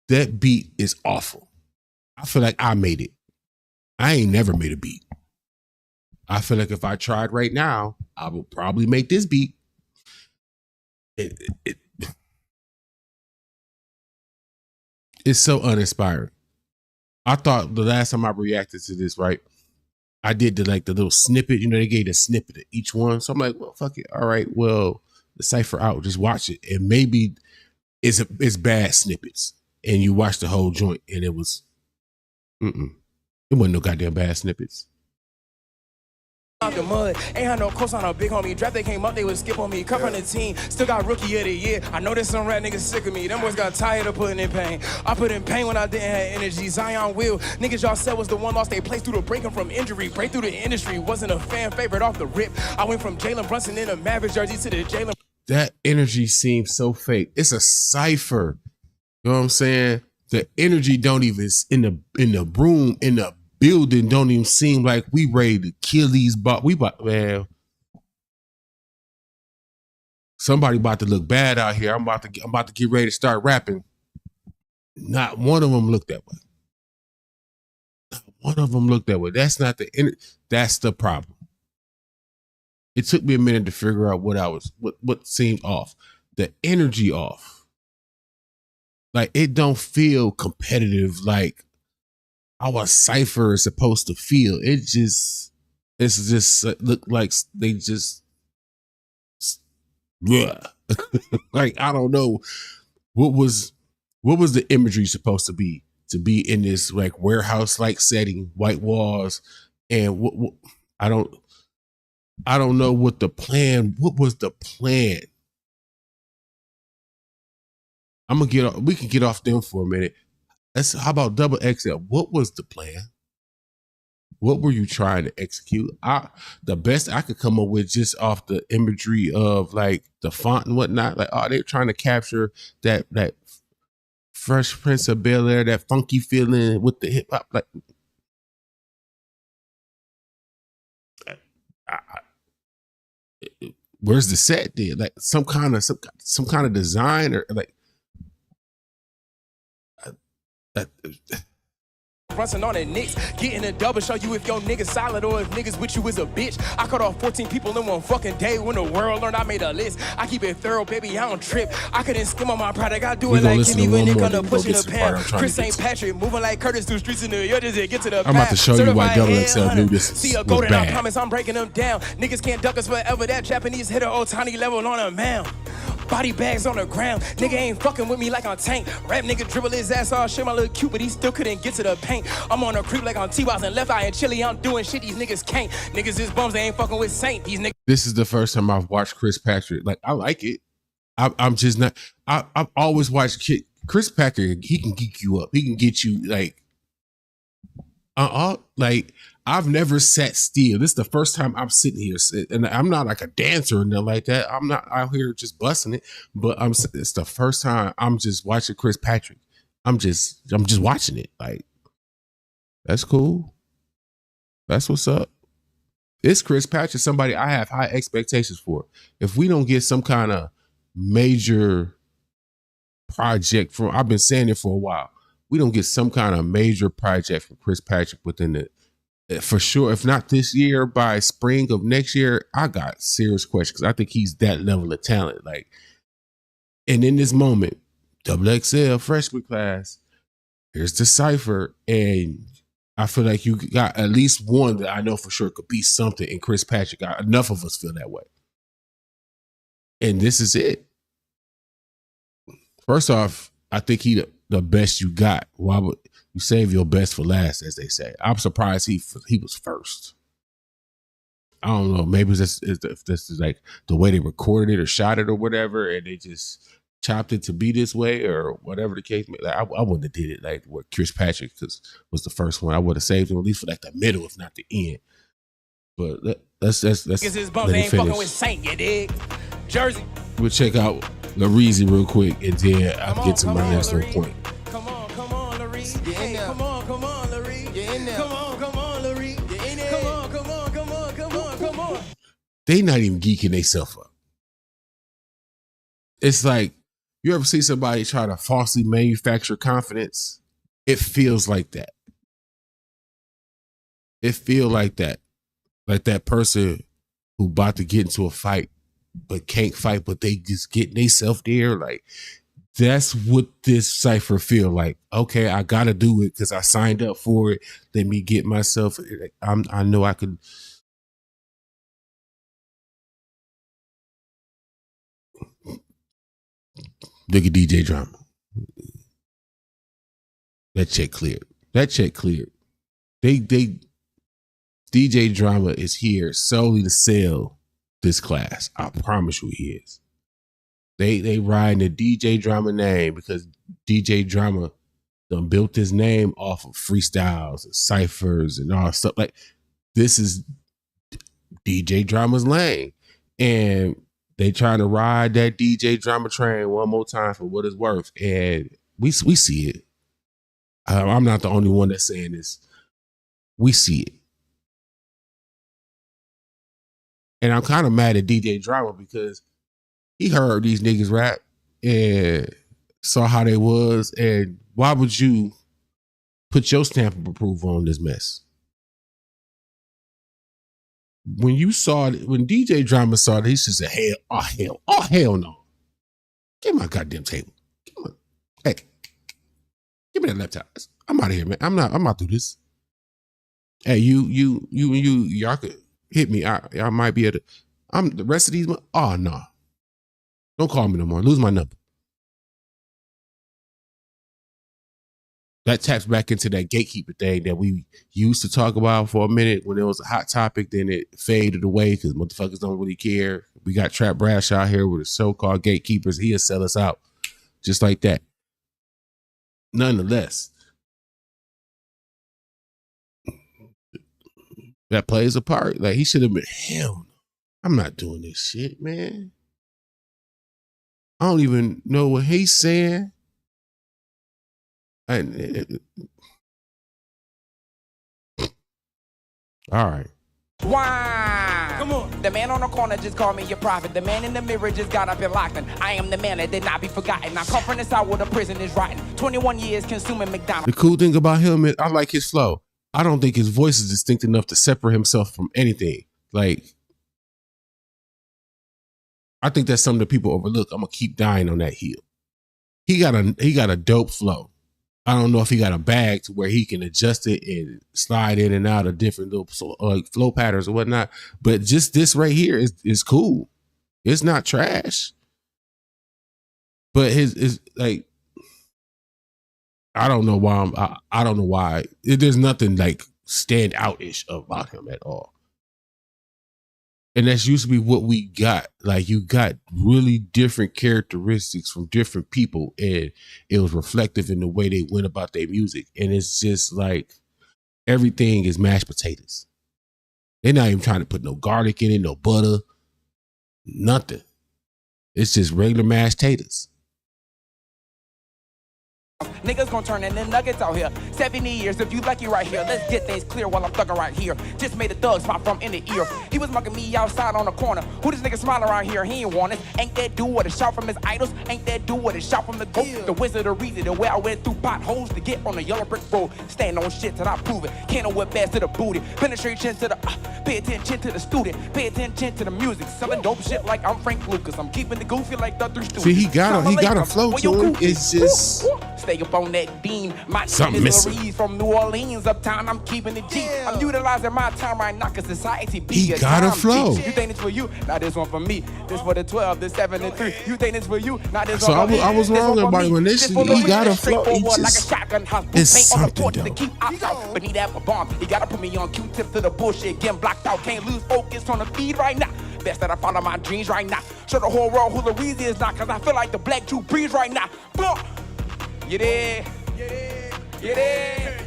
That beat is awful. I feel like I made it. I ain't never made a beat. I feel like if I tried right now, I would probably make this beat. It's so uninspiring. I thought the last time I reacted to this, right, I did the little snippet, they gave a snippet of each one. So I'm like, well, fuck it. All right, well, the cipher out, just watch it. And maybe it's bad snippets. And you watch the whole joint and it was, it wasn't no goddamn bad snippets. The mud ain't had no cosign or big homie. Draft they came up, they would skip on me. Cut from the team, still got rookie of the year. I know there's some rat niggas sick of me. Them boys got tired of putting in pain. I put in pain when I didn't have energy. Zion Will, niggas y'all said was the one lost they place through the breaking from injury. Break through the industry, wasn't a fan favorite off the rip. I went from Jalen Brunson in a Mavericks jersey to the Jalen. That energy seems so fake. It's a cipher. You know what I'm saying? The energy don't even in the room, in the building don't even seem like we ready to kill these man. Somebody about to look bad out here. I'm about to get ready to start rapping. Not one of them looked that way. Not one of them looked that way. That's not that's the problem. It took me a minute to figure out what seemed off. The energy off. Like it don't feel competitive like how a cipher is supposed to feel. It's just look like they just like I don't know what was the imagery supposed to be in this like warehouse like setting, white walls, and what I don't know what the plan. What was the plan? We can get off them for a minute. How about double XL? What was the plan? What were you trying to execute? The best I could come up with just off the imagery of like the font and whatnot, like, they're trying to capture that Fresh Prince of Bel-Air, that funky feeling with the hip hop. Like, where's the set there? Like some kind of design or like. Brunson on the Knicks, getting a double, show you if your niggas solid or if niggas with you is a bitch. I cut off 14 people in one fucking day when the world learned I made a list. I keep it thorough, baby, I don't trip. I couldn't skim on my product, I do it like Kimmy when it come to pushing the pound. Chris St. Patrick, moving like Curtis through streets in New York, just to get to the I'm about to show you why XXL knew this See a was golden, I bad. promise I'm breaking them down. Niggas can't duck us forever, that Japanese hit a old tiny level on a mound. Body bags on the ground, nigga ain't fucking with me like I'm Tank. Rap nigga dribble his ass all shit, my little cute, but he still couldn't get to the paint. I'm on a creep like I'm T-Boss and left eye and chili, I'm doing shit these niggas can't. Niggas is bums, they ain't fucking with Saint. These niggas. This is the first time I've watched Chris Patrick. Like, I like it. I'm just not. I've always watched Chris Patrick. He can geek you up. He can get you like. Like I've never sat still. This is the first time I'm sitting here, and I'm not like a dancer or nothing like that. I'm not out here just busting it, but it's the first time I'm just watching Chris Patrick. I'm just watching it. Like, that's cool. That's what's up. It's Chris Patrick, somebody I have high expectations for. If we don't get some kind of major project from, I've been saying it for a while. We don't get some kind of major project from Chris Patrick within the, for sure, if not this year, by spring of next year, I got serious questions because I think he's that level of talent. Like, and in this moment, XXL freshman class, here's the Cypher, and I feel like you got at least one that I know for sure could be something in Chris Patrick. Enough of us feel that way. And this is it. First off, I think he the best you got. Why would you save your best for last, as they say? I'm surprised he was first. I don't know. Maybe if this is like the way they recorded it or shot it or whatever, and they just chopped it to be this way or whatever the case may be. Like, I wouldn't have did it like what Chris Patrick was the first one. I would have saved him at least for like the middle, if not the end. But let's let it finish. Saint, you dig? Jersey. We'll check out Lareezy real quick, and then I'll get to my next point. Come on, Lareezy. Hey, come on, Lareezy. Get in there. Come on, Lareezy. Get in there. Come on. They not even geeking themselves up. It's like, you ever see somebody try to falsely manufacture confidence? It feels like that. It feels like that. Like that person who about to get into a fight but can't fight, but they just getting themselves there. Like, that's what this Cypher feel like. Okay, I gotta do it because I signed up for it. Let me get myself. I know I could. Look at DJ Drama. That check cleared. They DJ Drama is here solely to sell this class. I promise you he is. They riding the DJ Drama name because DJ Drama done built his name off of freestyles and ciphers and all stuff. Like, this is DJ Drama's lane. And they trying to ride that DJ Drama train one more time for what it's worth. And we see it. I'm not the only one that's saying this. We see it. And I'm kind of mad at DJ Drama because he heard these niggas rap and saw how they was. And why would you put your stamp of approval on this mess? When DJ Drama saw it, he just said, hell no. Give me my goddamn table. Hey, give me that laptop. I'm out of here, man. I'm out through this. Hey, y'all could hit me. I might be able to. The rest of these. Oh no. Don't call me no more. Lose my number. That taps back into that gatekeeper thing that we used to talk about for a minute when it was a hot topic. Then it faded away because motherfuckers don't really care. We got Trap Brash out here with the so-called gatekeepers. He'll sell us out just like that. Nonetheless, that plays a part. Like, he should have been, hell no, I'm not doing this shit, man. I don't even know what he's saying. All right. Wow. Come on. The man on the corner just called me your prophet. The man in the mirror just got up and locked in. I am the man that did not be forgotten. I come from the side where the prison is rotten. 21 years consuming McDonald's. The cool thing about him is I like his flow. I don't think his voice is distinct enough to separate himself from anything. Like, I think that's something that people overlook. I'm gonna keep dying on that hill. He got a dope flow. I don't know if he got a bag to where he can adjust it and slide in and out of different little flow patterns or whatnot. But just this right here is cool. It's not trash. But his like, I don't know why I don't know why. There's nothing like stand out-ish about him at all. And that's used to be what we got. Like, you got really different characteristics from different people, and it was reflective in the way they went about their music. And it's just like everything is mashed potatoes. They're not even trying to put no garlic in it, no butter, nothing. It's just regular mashed potatoes. Niggas gon' turn into nuggets out here. 70 years if you lucky right here. Let's get things clear while I'm thugging right here. Just made a thug spot from in the ear. He was mugging me outside on the corner. Who this nigga smiling around here? He ain't want it. Ain't that dude with a shout from his idols? Ain't that dude with a shout from the ghost? Yeah. The wizard of reason, the way I went through potholes to get on the yellow brick road. Stand on shit till I prove it. Can't know what best to the booty. Penetration to the pay attention to the student. Pay attention to the music. Selling dope shit like I'm Frank Lucas. I'm keeping the goofy like the three students. See, he got a flow to him. It's just stay up on that beam. My something missing. From New Orleans, uptown, I'm keeping it G. Yeah. I'm utilizing my time right now because society be he got a flow. You think it's for you? Now this one for me. This for the 12, this 7 and 3. You think it's for you? Now this one for me. I was wrong about when this shit. He got a flow. He just, like a shotgun house. It's something though. To keep out, but need that for bomb. He gotta put me on Q-tip to the bullshit. Getting blocked out. Can't lose focus on the feed right now. Best that I follow my dreams right now. Show the whole world who the reason is not. Cause I feel like the black Jew breeze right now. You there? You there?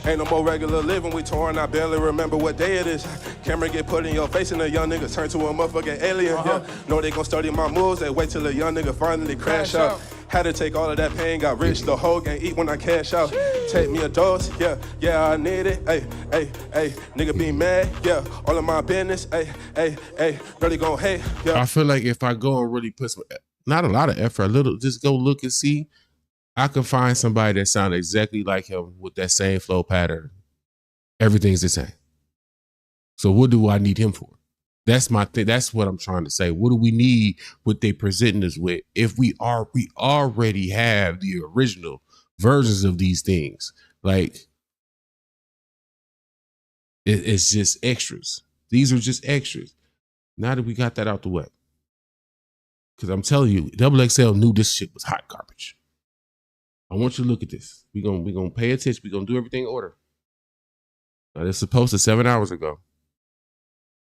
Ain't no more regular living, we torn, I barely remember what day it is. Camera get put in your face and the young nigga turn to a motherfucking alien. Yeah. Know they gon' study my moves, they wait till the young nigga finally crash out. Had to take all of that pain, got rich, the whole gang eat when I cash out. Take me a dose, yeah, I need it, hey, nigga be mad, yeah, all of my business, hey, really gon' hate, yeah. I feel like if I go and really put some, not a lot of effort, a little, just go look and see, I could find somebody that sounds exactly like him with that same flow pattern. Everything's the same. So what do I need him for? That's my thing. That's what I'm trying to say. What do we need what they presenting us with if we already have the original versions of these things? Like, it's just extras. These are just extras. Now that we got that out the way. Because I'm telling you, XXL knew this shit was hot garbage. I want you to look at this. We're gonna pay attention. We're gonna do everything in order. Now, this was posted 7 hours ago.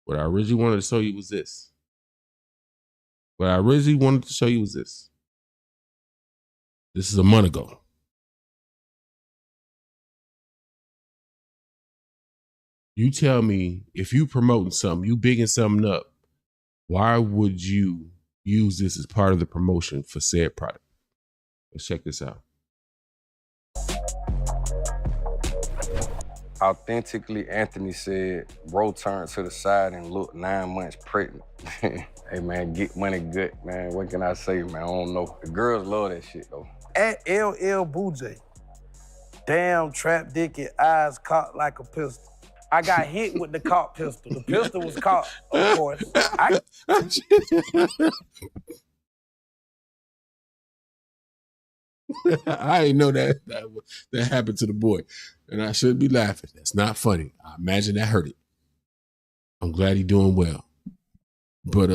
What I originally wanted to show you was this. This is a month ago. You tell me, if you promoting something, you bigging something up, why would you use this as part of the promotion for said product? Let's check this out. Authentically, Anthony said, bro turned to the side and looked 9 months pregnant. Hey, man, get money good, man. What can I say, man? I don't know. The girls love that shit, though. At LL Bougie, damn trap dicky, eyes cocked like a pistol. I got hit with the cocked pistol. The pistol was cocked, of course. I didn't know that happened to the boy. And I shouldn't be laughing. That's not funny. I imagine that hurt it. I'm glad he's doing well. But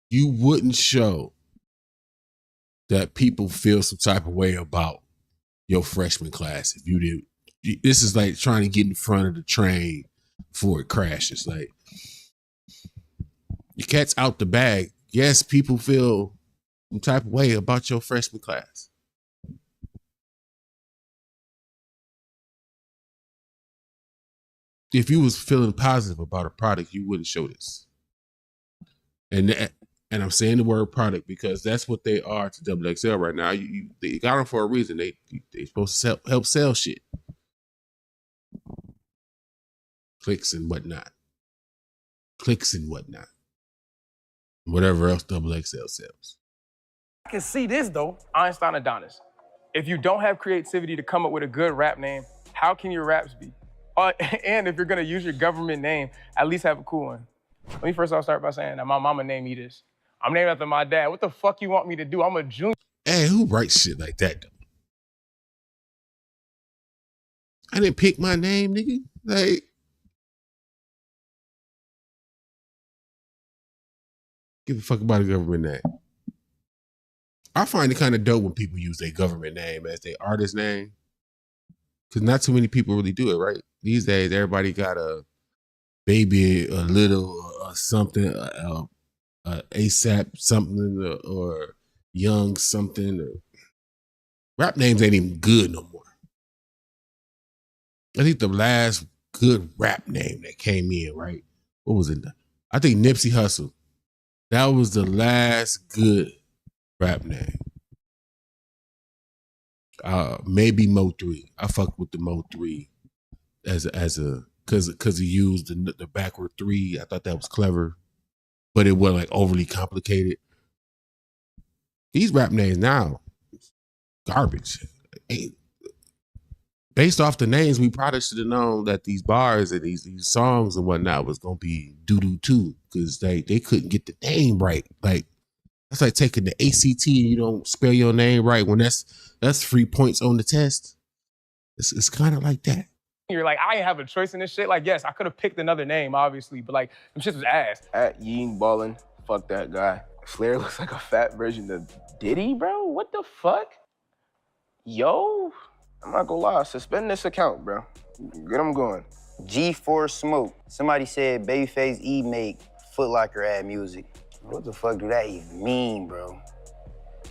you wouldn't show that people feel some type of way about your freshman class if you did. This is like trying to get in front of the train before it crashes. Like, your cat's out the bag. Yes, people feel some type of way about your freshman class. If you was feeling positive about a product, you wouldn't show this. And And I'm saying the word product because that's what they are to XXL right now. They got them for a reason. They supposed to help sell shit. Clicks and whatnot. Whatever else XXL sells. I can see this though. Einstein Adonis. If you don't have creativity to come up with a good rap name, how can your raps be? And if you're gonna use your government name, at least have a cool one. Let me first off start by saying that my mama named me this. I'm named after my dad. What the fuck you want me to do? I'm a junior. Hey, who writes shit like that though? I didn't pick my name, nigga. Like, give a fuck about a government name. I find it kind of dope when people use their government name as their artist name. Because not too many people really do it, right? These days, everybody got a baby, a little, something, ASAP something, or young something. Rap names ain't even good no more. I think the last good rap name that came in, right? What was it? I think Nipsey Hussle. That was the last good rap name. Maybe Mo 3. I fuck with the Mo 3 as a because he used the backward 3. I thought that was clever, but it wasn't like overly complicated. These rap names now, garbage. Based off the names, we probably should have known that these bars and these songs and whatnot was gonna be doo-doo too, because they couldn't get the name right. Like, that's like taking the ACT and you don't spell your name right when that's 3 points on the test. It's kind of like that. You're like, I ain't have a choice in this shit. Like, yes, I could have picked another name, obviously, but like, them shit was ass. At Ying Ballin, fuck that guy. Flair looks like a fat version of Diddy, bro. What the fuck? Yo, I'm not gonna lie, suspend this account, bro. Get him going. G4 Smoke. Somebody said Babyface E make Foot Locker ad music. What the fuck do that even mean, bro?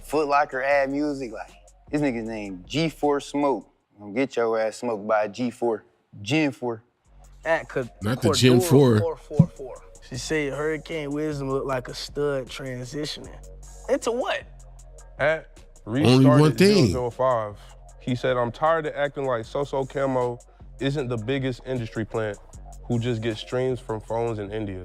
Foot Locker ad music? Like, this nigga's name G4 Smoke. Gonna get your ass smoked by a G4. Gen 4. Not the Gen 4. 444. She said Hurricane Wisdom looked like a stud transitioning. Into what? At Only one thing. 005, he said, I'm tired of acting like So-So Camo isn't the biggest industry plant who just gets streams from phones in India.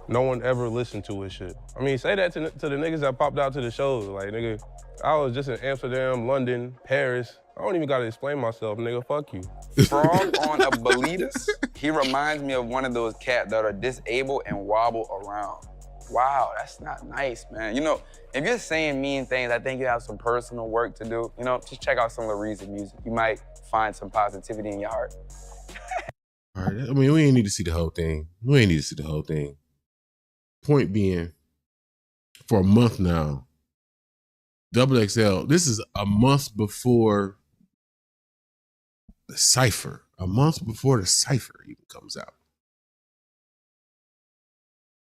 No one ever listened to his shit. I mean, say that to the niggas that popped out to the shows. Like, nigga, I was just in Amsterdam, London, Paris. I don't even gotta explain myself, nigga, fuck you. Frog on a Bolitas, he reminds me of one of those cats that are disabled and wobble around. Wow, that's not nice, man. You know, if you're saying mean things, I think you have some personal work to do. You know, just check out some Laree's music. You might find some positivity in your heart. All right, I mean, we ain't need to see the whole thing. Point being, for a month now, XXL, this is a month before the Cypher. A month before the Cypher even comes out.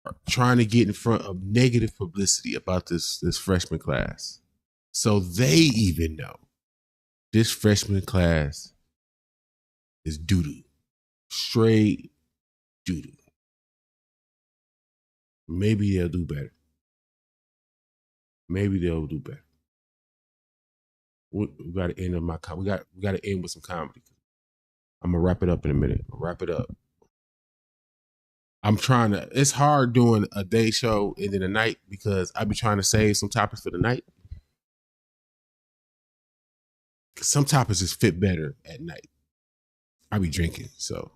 Are trying to get in front of negative publicity about this freshman class. So they even know this freshman class is doo-doo. Straight doo-doo. Maybe they'll do better. We got to end we got to end with some comedy. I'm gonna wrap it up in a minute. It's hard doing a day show and then a night because I be trying to save some topics for the night. Some topics just fit better at night. I be drinking, so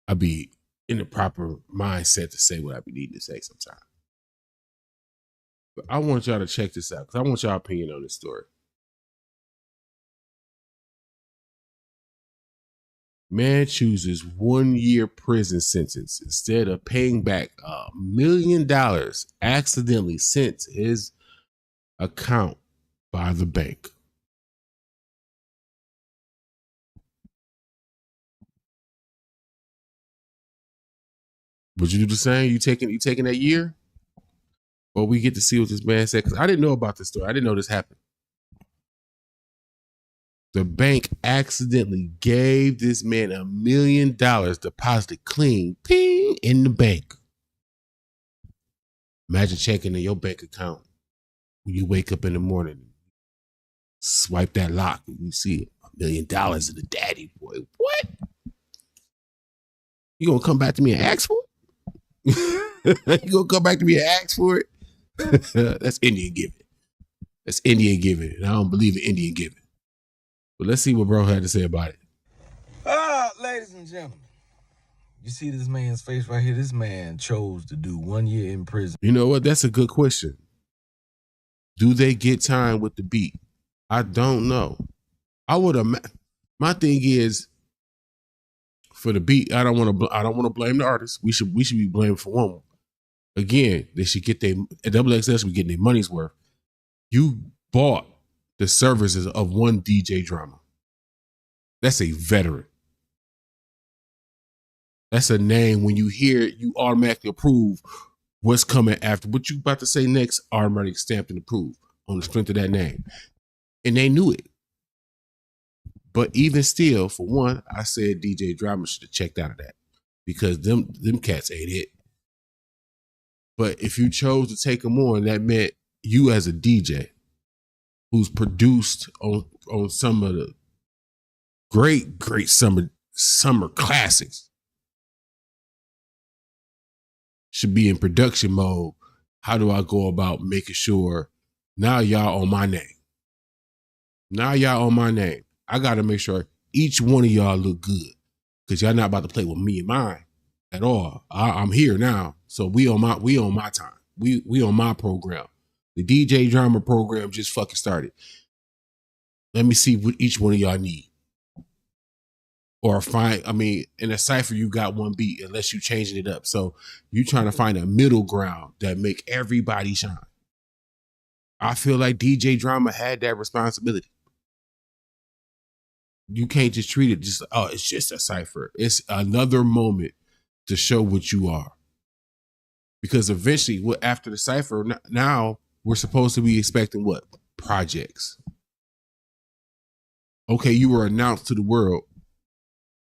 I be in the proper mindset to say what I be needing to say sometimes. But I want y'all to check this out because I want y'all opinion on this story. Man chooses 1 year prison sentence instead of paying back $1 million accidentally sent to his account by the bank. Would you do the same? You taking that year? Well, we get to see what this man said because I didn't know about this story. I didn't know this happened. The bank accidentally gave this man $1 million deposited clean, ping, in the bank. Imagine checking in your bank account when you wake up in the morning, swipe that lock, and you see $1 million in the daddy, boy. What? You gonna come back to me and ask for it? You gonna come back to me and ask for it? That's Indian giving. That's Indian giving. And I don't believe in Indian giving. But let's see what bro had to say about it. Ladies and gentlemen, you see this man's face right here? This man chose to do 1 year in prison. You know what? That's a good question. Do they get time with the beat? I don't know. I would have. My thing is, for the beat, I don't want to blame the artist. We should be blamed for one. Again, they should get XXL should be getting their money's worth. You bought the services of one DJ Drama. That's a veteran. That's a name. When you hear it, you automatically approve what's coming after. What you about to say next, automatically stamped and approved on the strength of that name. And they knew it. But even still, for one, I said DJ Drama should have checked out of that because them cats ain't it. But if you chose to take them on, that meant you as a DJ who's produced on some of the great summer classics should be in production mode. How do I go about making sure now y'all on my name? Now y'all on my name. I got to make sure each one of y'all look good because y'all not about to play with me and mine at all. I'm here now. So we on my time. We on my program. The DJ Drama program just fucking started. Let me see what each one of y'all need. Or in a Cypher, you got one beat unless you changing it up. So you trying to find a middle ground that make everybody shine. I feel like DJ Drama had that responsibility. You can't just treat it just, it's just a Cypher. It's another moment to show what you are. Because eventually, after the Cypher, now we're supposed to be expecting what? Projects. Okay, you were announced to the world.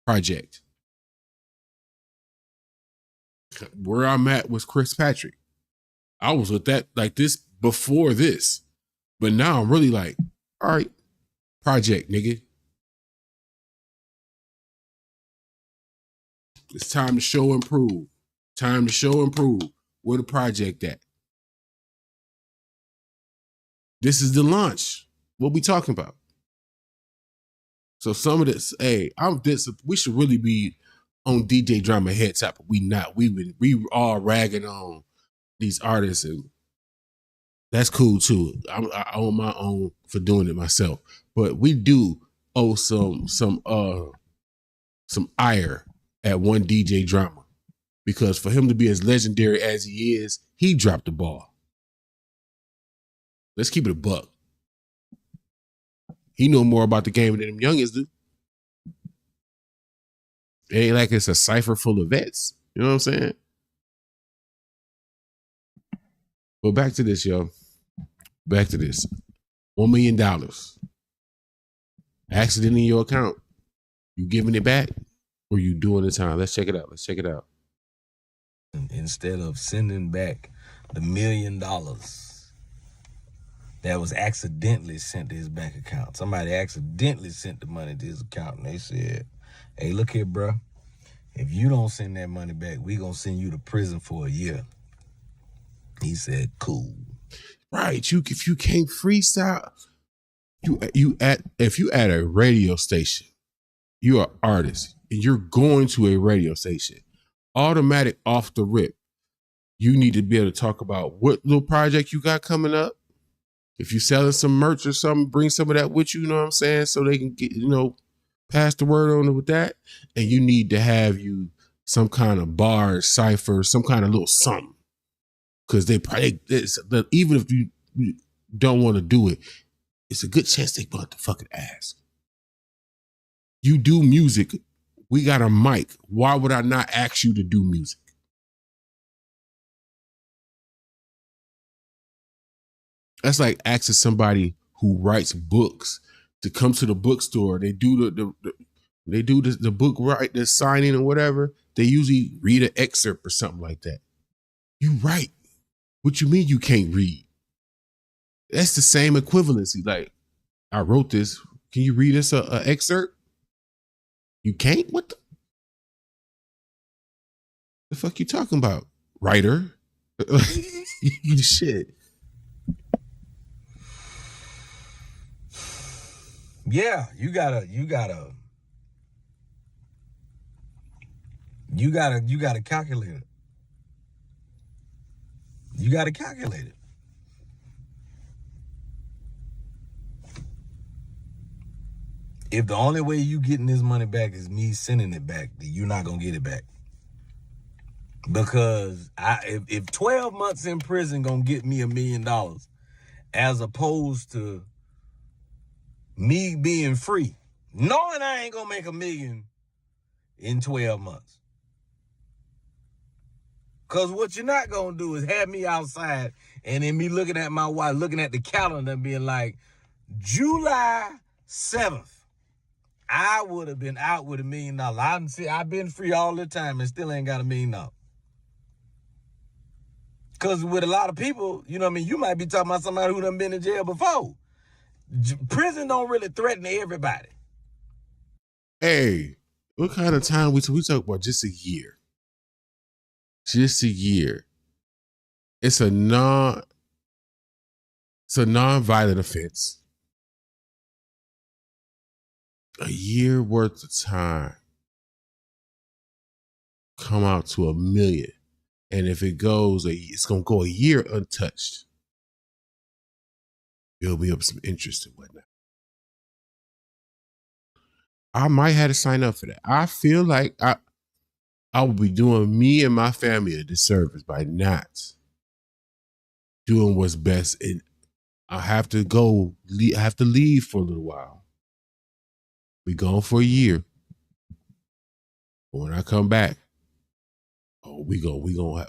Project. Where I'm at was Chris Patrick. I was with that like this before this. But now I'm really like, all right, project, nigga. It's time to show and prove. Time to show and prove. Where the project at? This is the launch. What we talking about? So some of this, we should really be on DJ Drama head top, but we not. We all ragging on these artists, and that's cool too. I own my own for doing it myself, but we do owe some ire at one DJ Drama because for him to be as legendary as he is, he dropped the ball. Let's keep it a buck. He know more about the game than them youngins do. It ain't like it's a Cypher full of vets. You know what I'm saying? But back to this, yo. Back to this. $1 million. Accident in your account. You giving it back or you doing the time? Let's check it out. Instead of sending back the $1 million that was accidentally sent to his bank account. Somebody accidentally sent the money to his account and they said, hey, look here, bro. If you don't send that money back, we gonna send you to prison for 1 year. He said, cool. Right. If you can't freestyle, if you at a radio station, you're an artist and you're going to a radio station, automatic off the rip, you need to be able to talk about what little project you got coming up. If you're selling some merch or something, bring some of that with you, you know what I'm saying? So they can get, pass the word on with that. And you need to have you some kind of bar, Cypher, some kind of little something. Because even if you don't want to do it, it's a good chance they want to fucking ask. You do music. We got a mic. Why would I not ask you to do music? That's like asking somebody who writes books to come to the bookstore. They do the book right, the signing or whatever. They usually read an excerpt or something like that. You write. What you mean you can't read? That's the same equivalency. Like, I wrote this. Can you read this a excerpt? You can't? What the fuck you talking about, writer? Shit. Yeah, you gotta calculate it. You gotta calculate it. If the only way you getting this money back is me sending it back, then you're not gonna get it back. Because if 12 months in prison gonna get me $1 million, as opposed to me being free, knowing I ain't gonna make $1 million in 12 months. Because what you're not gonna do is have me outside and then me looking at my wife, looking at the calendar and being like, July 7th, I would have been out with $1 million. I've been free all the time and still ain't got $1 million. Because with a lot of people, you know what I mean, you might be talking about somebody who done been in jail before. Prison don't really threaten everybody. Hey, what kind of time we talk about? Just a year. Just a year. It's a non-violent offense. A year worth of time. Come out to $1 million. And if it goes, it's going to go a year untouched. Build me up some interest and whatnot. I might have to sign up for that. I feel like I will be doing me and my family a disservice by not doing what's best. And I have to leave for a little while. Be gone for a year. But when I come back, we gonna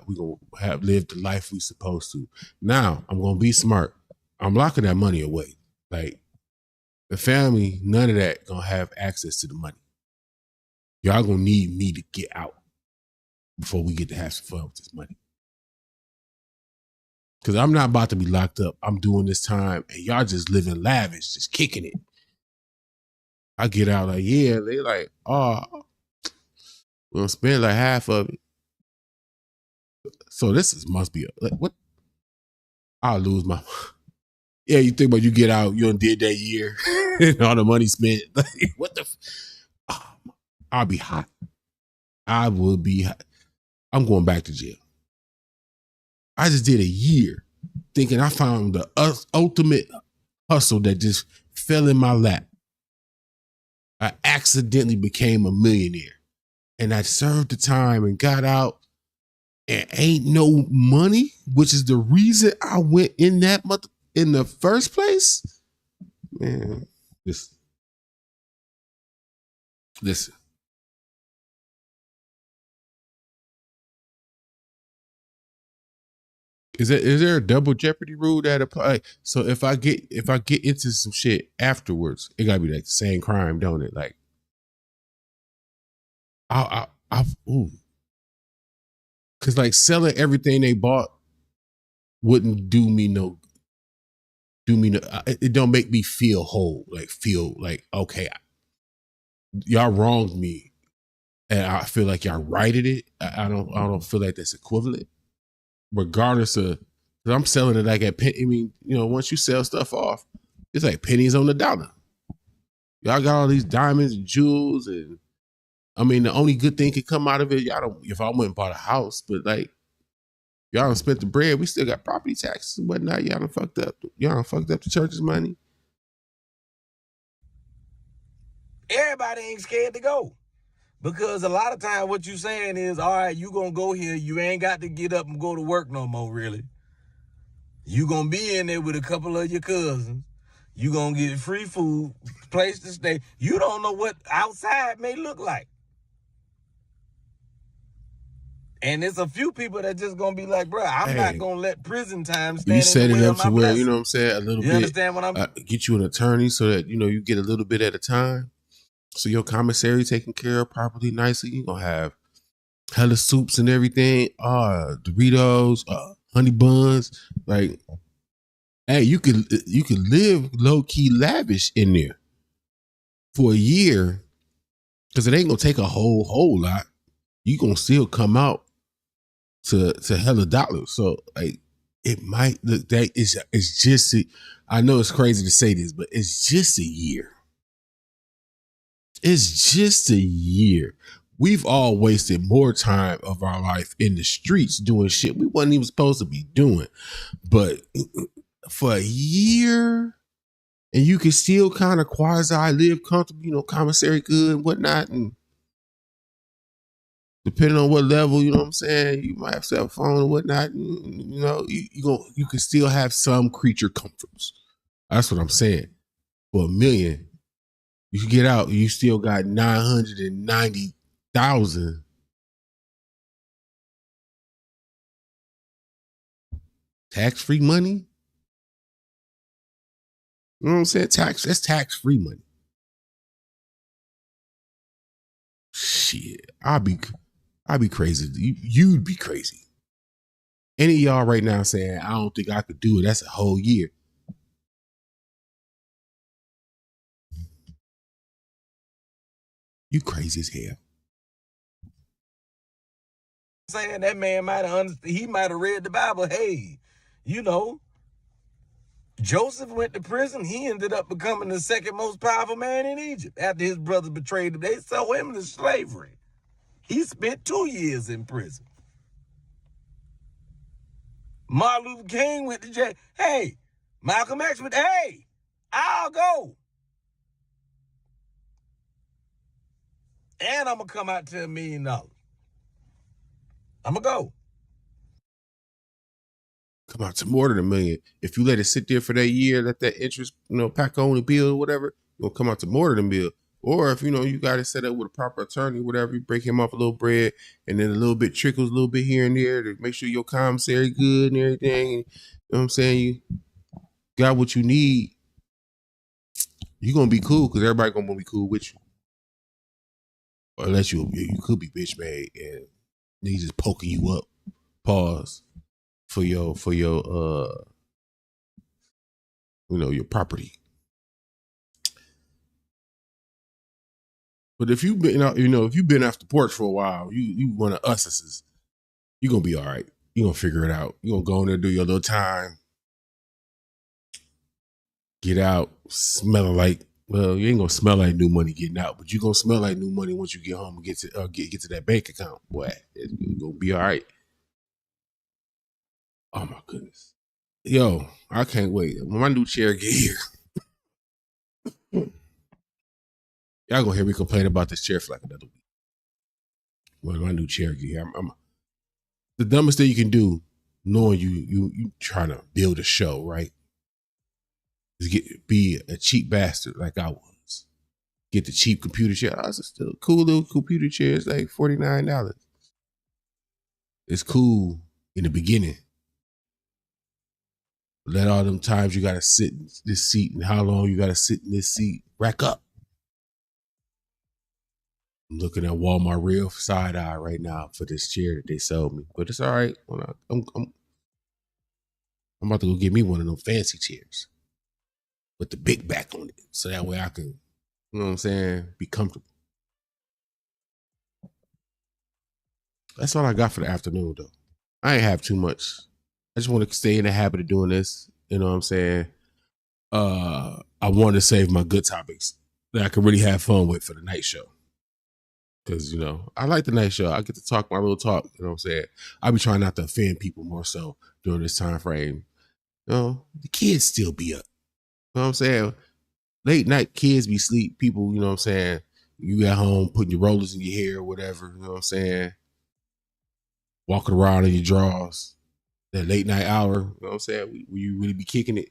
have lived the life we supposed to. Now I'm gonna be smart. I'm locking that money away. Like, the family, none of that gonna have access to the money. Y'all gonna need me to get out before we get to have some fun with this money. Because I'm not about to be locked up. I'm doing this time and y'all just living lavish, just kicking it. I get out like, yeah, they like, oh, we're gonna spend like half of it. So this must be what? I'll lose my. Yeah, you think about you get out, you done did that year, and all the money spent. Like, what the? I'll be hot. I will be hot. I'm going back to jail. I just did a year thinking I found the ultimate hustle that just fell in my lap. I accidentally became a millionaire, and I served the time and got out. And ain't no money, which is the reason I went in that month in the first place. Man, listen. Is there a double jeopardy rule that apply? So if I get into some shit afterwards, it gotta be like the same crime, don't it? Like, because like selling everything they bought wouldn't do me no. It don't make me feel whole. Like, feel like, okay, y'all wronged me, and I feel like y'all righted it. I don't feel like that's equivalent, regardless of. Because I'm selling it like at penny. I mean, you know, once you sell stuff off, it's like pennies on the dollar. Y'all got all these diamonds and jewels, and I mean, the only good thing could come out of it. Y'all don't. If I went and bought a house, but like, y'all done spent the bread. We still got property taxes and whatnot. Y'all done fucked up. Y'all done fucked up the church's money. Everybody ain't scared to go. Because a lot of times what you saying is, all right, you gonna go here. You ain't got to get up and go to work no more, really. You gonna be in there with a couple of your cousins. You gonna get free food, place to stay. You don't know what outside may look like. And there's a few people that just gonna be like, bro, I'm not gonna let prison time stand You set in the it way up of my to where, blessing. you know what I'm saying, a little bit. You understand what I'm get you an attorney so that, you know, you get a little bit at a time. So your commissary taken care of properly, nicely. You're gonna have hella soups and everything. Doritos, honey buns. Like, hey, you can live low key lavish in there for a year because it ain't gonna take a whole lot. You gonna still come out to hella dollars. So like, it might look that it's just. I know it's crazy to say this, but it's just a year. It's just a year. We've all wasted more time of our life in the streets doing shit we wasn't even supposed to be doing. But for a year, and you can still kind of quasi live comfortable, commissary good and whatnot. And depending on what level, you know what I'm saying, you might have cell phone and whatnot. And, you can still have some creature comforts. That's what I'm saying. For $1 million, you can get out. You still got 990,000 tax-free money. You know what I'm saying? That's tax-free money. Shit, I'd be crazy. You'd be crazy. Any of y'all right now saying, I don't think I could do it. That's a whole year. You crazy as hell. Saying that man might have understood. He might have read the Bible. Hey, Joseph went to prison. He ended up becoming the second most powerful man in Egypt. After his brothers betrayed him, they sold him into slavery. He spent 2 years in prison. Martin Luther King went to jail. Hey, Malcolm X went, hey, I'll go. And I'm going to come out to $1 million. I'm going to go. Come out to more than $1 million. If you let it sit there for that year, let that interest, pack on the bill or whatever, you'll come out to more than $1 million. Or if, you got it set up with a proper attorney, whatever, you break him off a little bread and then a little bit trickles a little bit here and there to make sure your commissary good and everything. And, you know what I'm saying? You got what you need. You're going to be cool because everybody going to be cool with you. Unless you could be bitch made and they just poking you up. Pause. For your your property. But if you've been out, if you've been off the porch for a while, you one of us's, you're gonna be all right. You're gonna figure it out. You're gonna go in there, do your little time, get out, smelling like, well, you ain't gonna smell like new money getting out, but you're gonna smell like new money once you get home and get to that bank account. Boy, you're gonna be all right. Oh my goodness. Yo, I can't wait. When my new chair get here. Y'all gonna hear me complain about this chair for like another week. When my new chair get here. I'm the dumbest thing you can do, knowing you trying to build a show, right? Is be a cheap bastard like I was. Get the cheap computer chair. Oh, it's still a cool little computer chair. It's like $49. It's cool in the beginning. Let all them times you got to sit in this seat and how long you got to sit in this seat rack up. I'm looking at Walmart real side eye right now for this chair that they sold me, but it's all right. I'm about to go get me one of them fancy chairs with the big back on it, so that way I can, you know what I'm saying, be comfortable. That's all I got for the afternoon, though. I ain't have too much. I just want to stay in the habit of doing this. You know what I'm saying? I wanted to save my good topics that I could really have fun with for the night show. Because, I like the night show. I get to talk my real talk. You know what I'm saying? I be trying not to offend people more so during this time frame. The kids still be up. You know what I'm saying? Late night, kids be asleep. People, you know what I'm saying? You at home putting your rollers in your hair or whatever. You know what I'm saying? Walking around in your drawers. That late night hour, you know what I'm saying? Will you really be kicking it?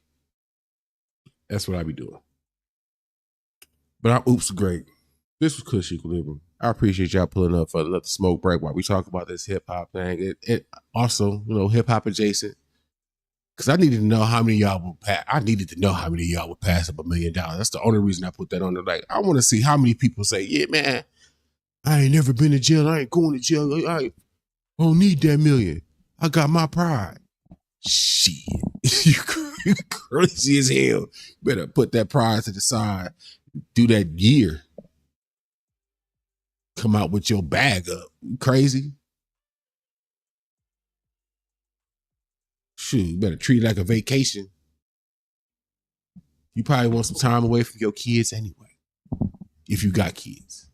That's what I be doing. But our oops are great. This was Kush Equilibrium. I appreciate y'all pulling up for another smoke break while we talk about this hip hop thing. It also, hip hop adjacent. Because I needed to know how many of y'all would pass. I needed to know how many of y'all would pass up $1 million. That's the only reason I put that on there. Like, I want to see how many people say, yeah, man, I ain't never been to jail. I ain't going to jail. I don't need that $1 million. I got my pride. Shit. You crazy as hell. Better put that pride to the side. Do that year. Come out with your bag up. You crazy? Shoot, you better treat it like a vacation. You probably want some time away from your kids anyway. If you got kids.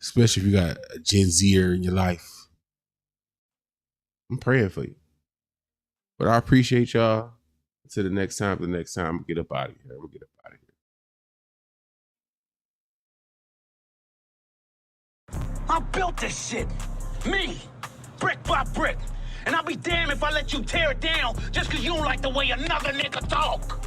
Especially if you got a Gen Zer in your life. I'm praying for you. But I appreciate y'all. Until the next time, I'm gonna get up out of here. I built this shit. Me. Brick by brick. And I'll be damned if I let you tear it down just because you don't like the way another nigga talk.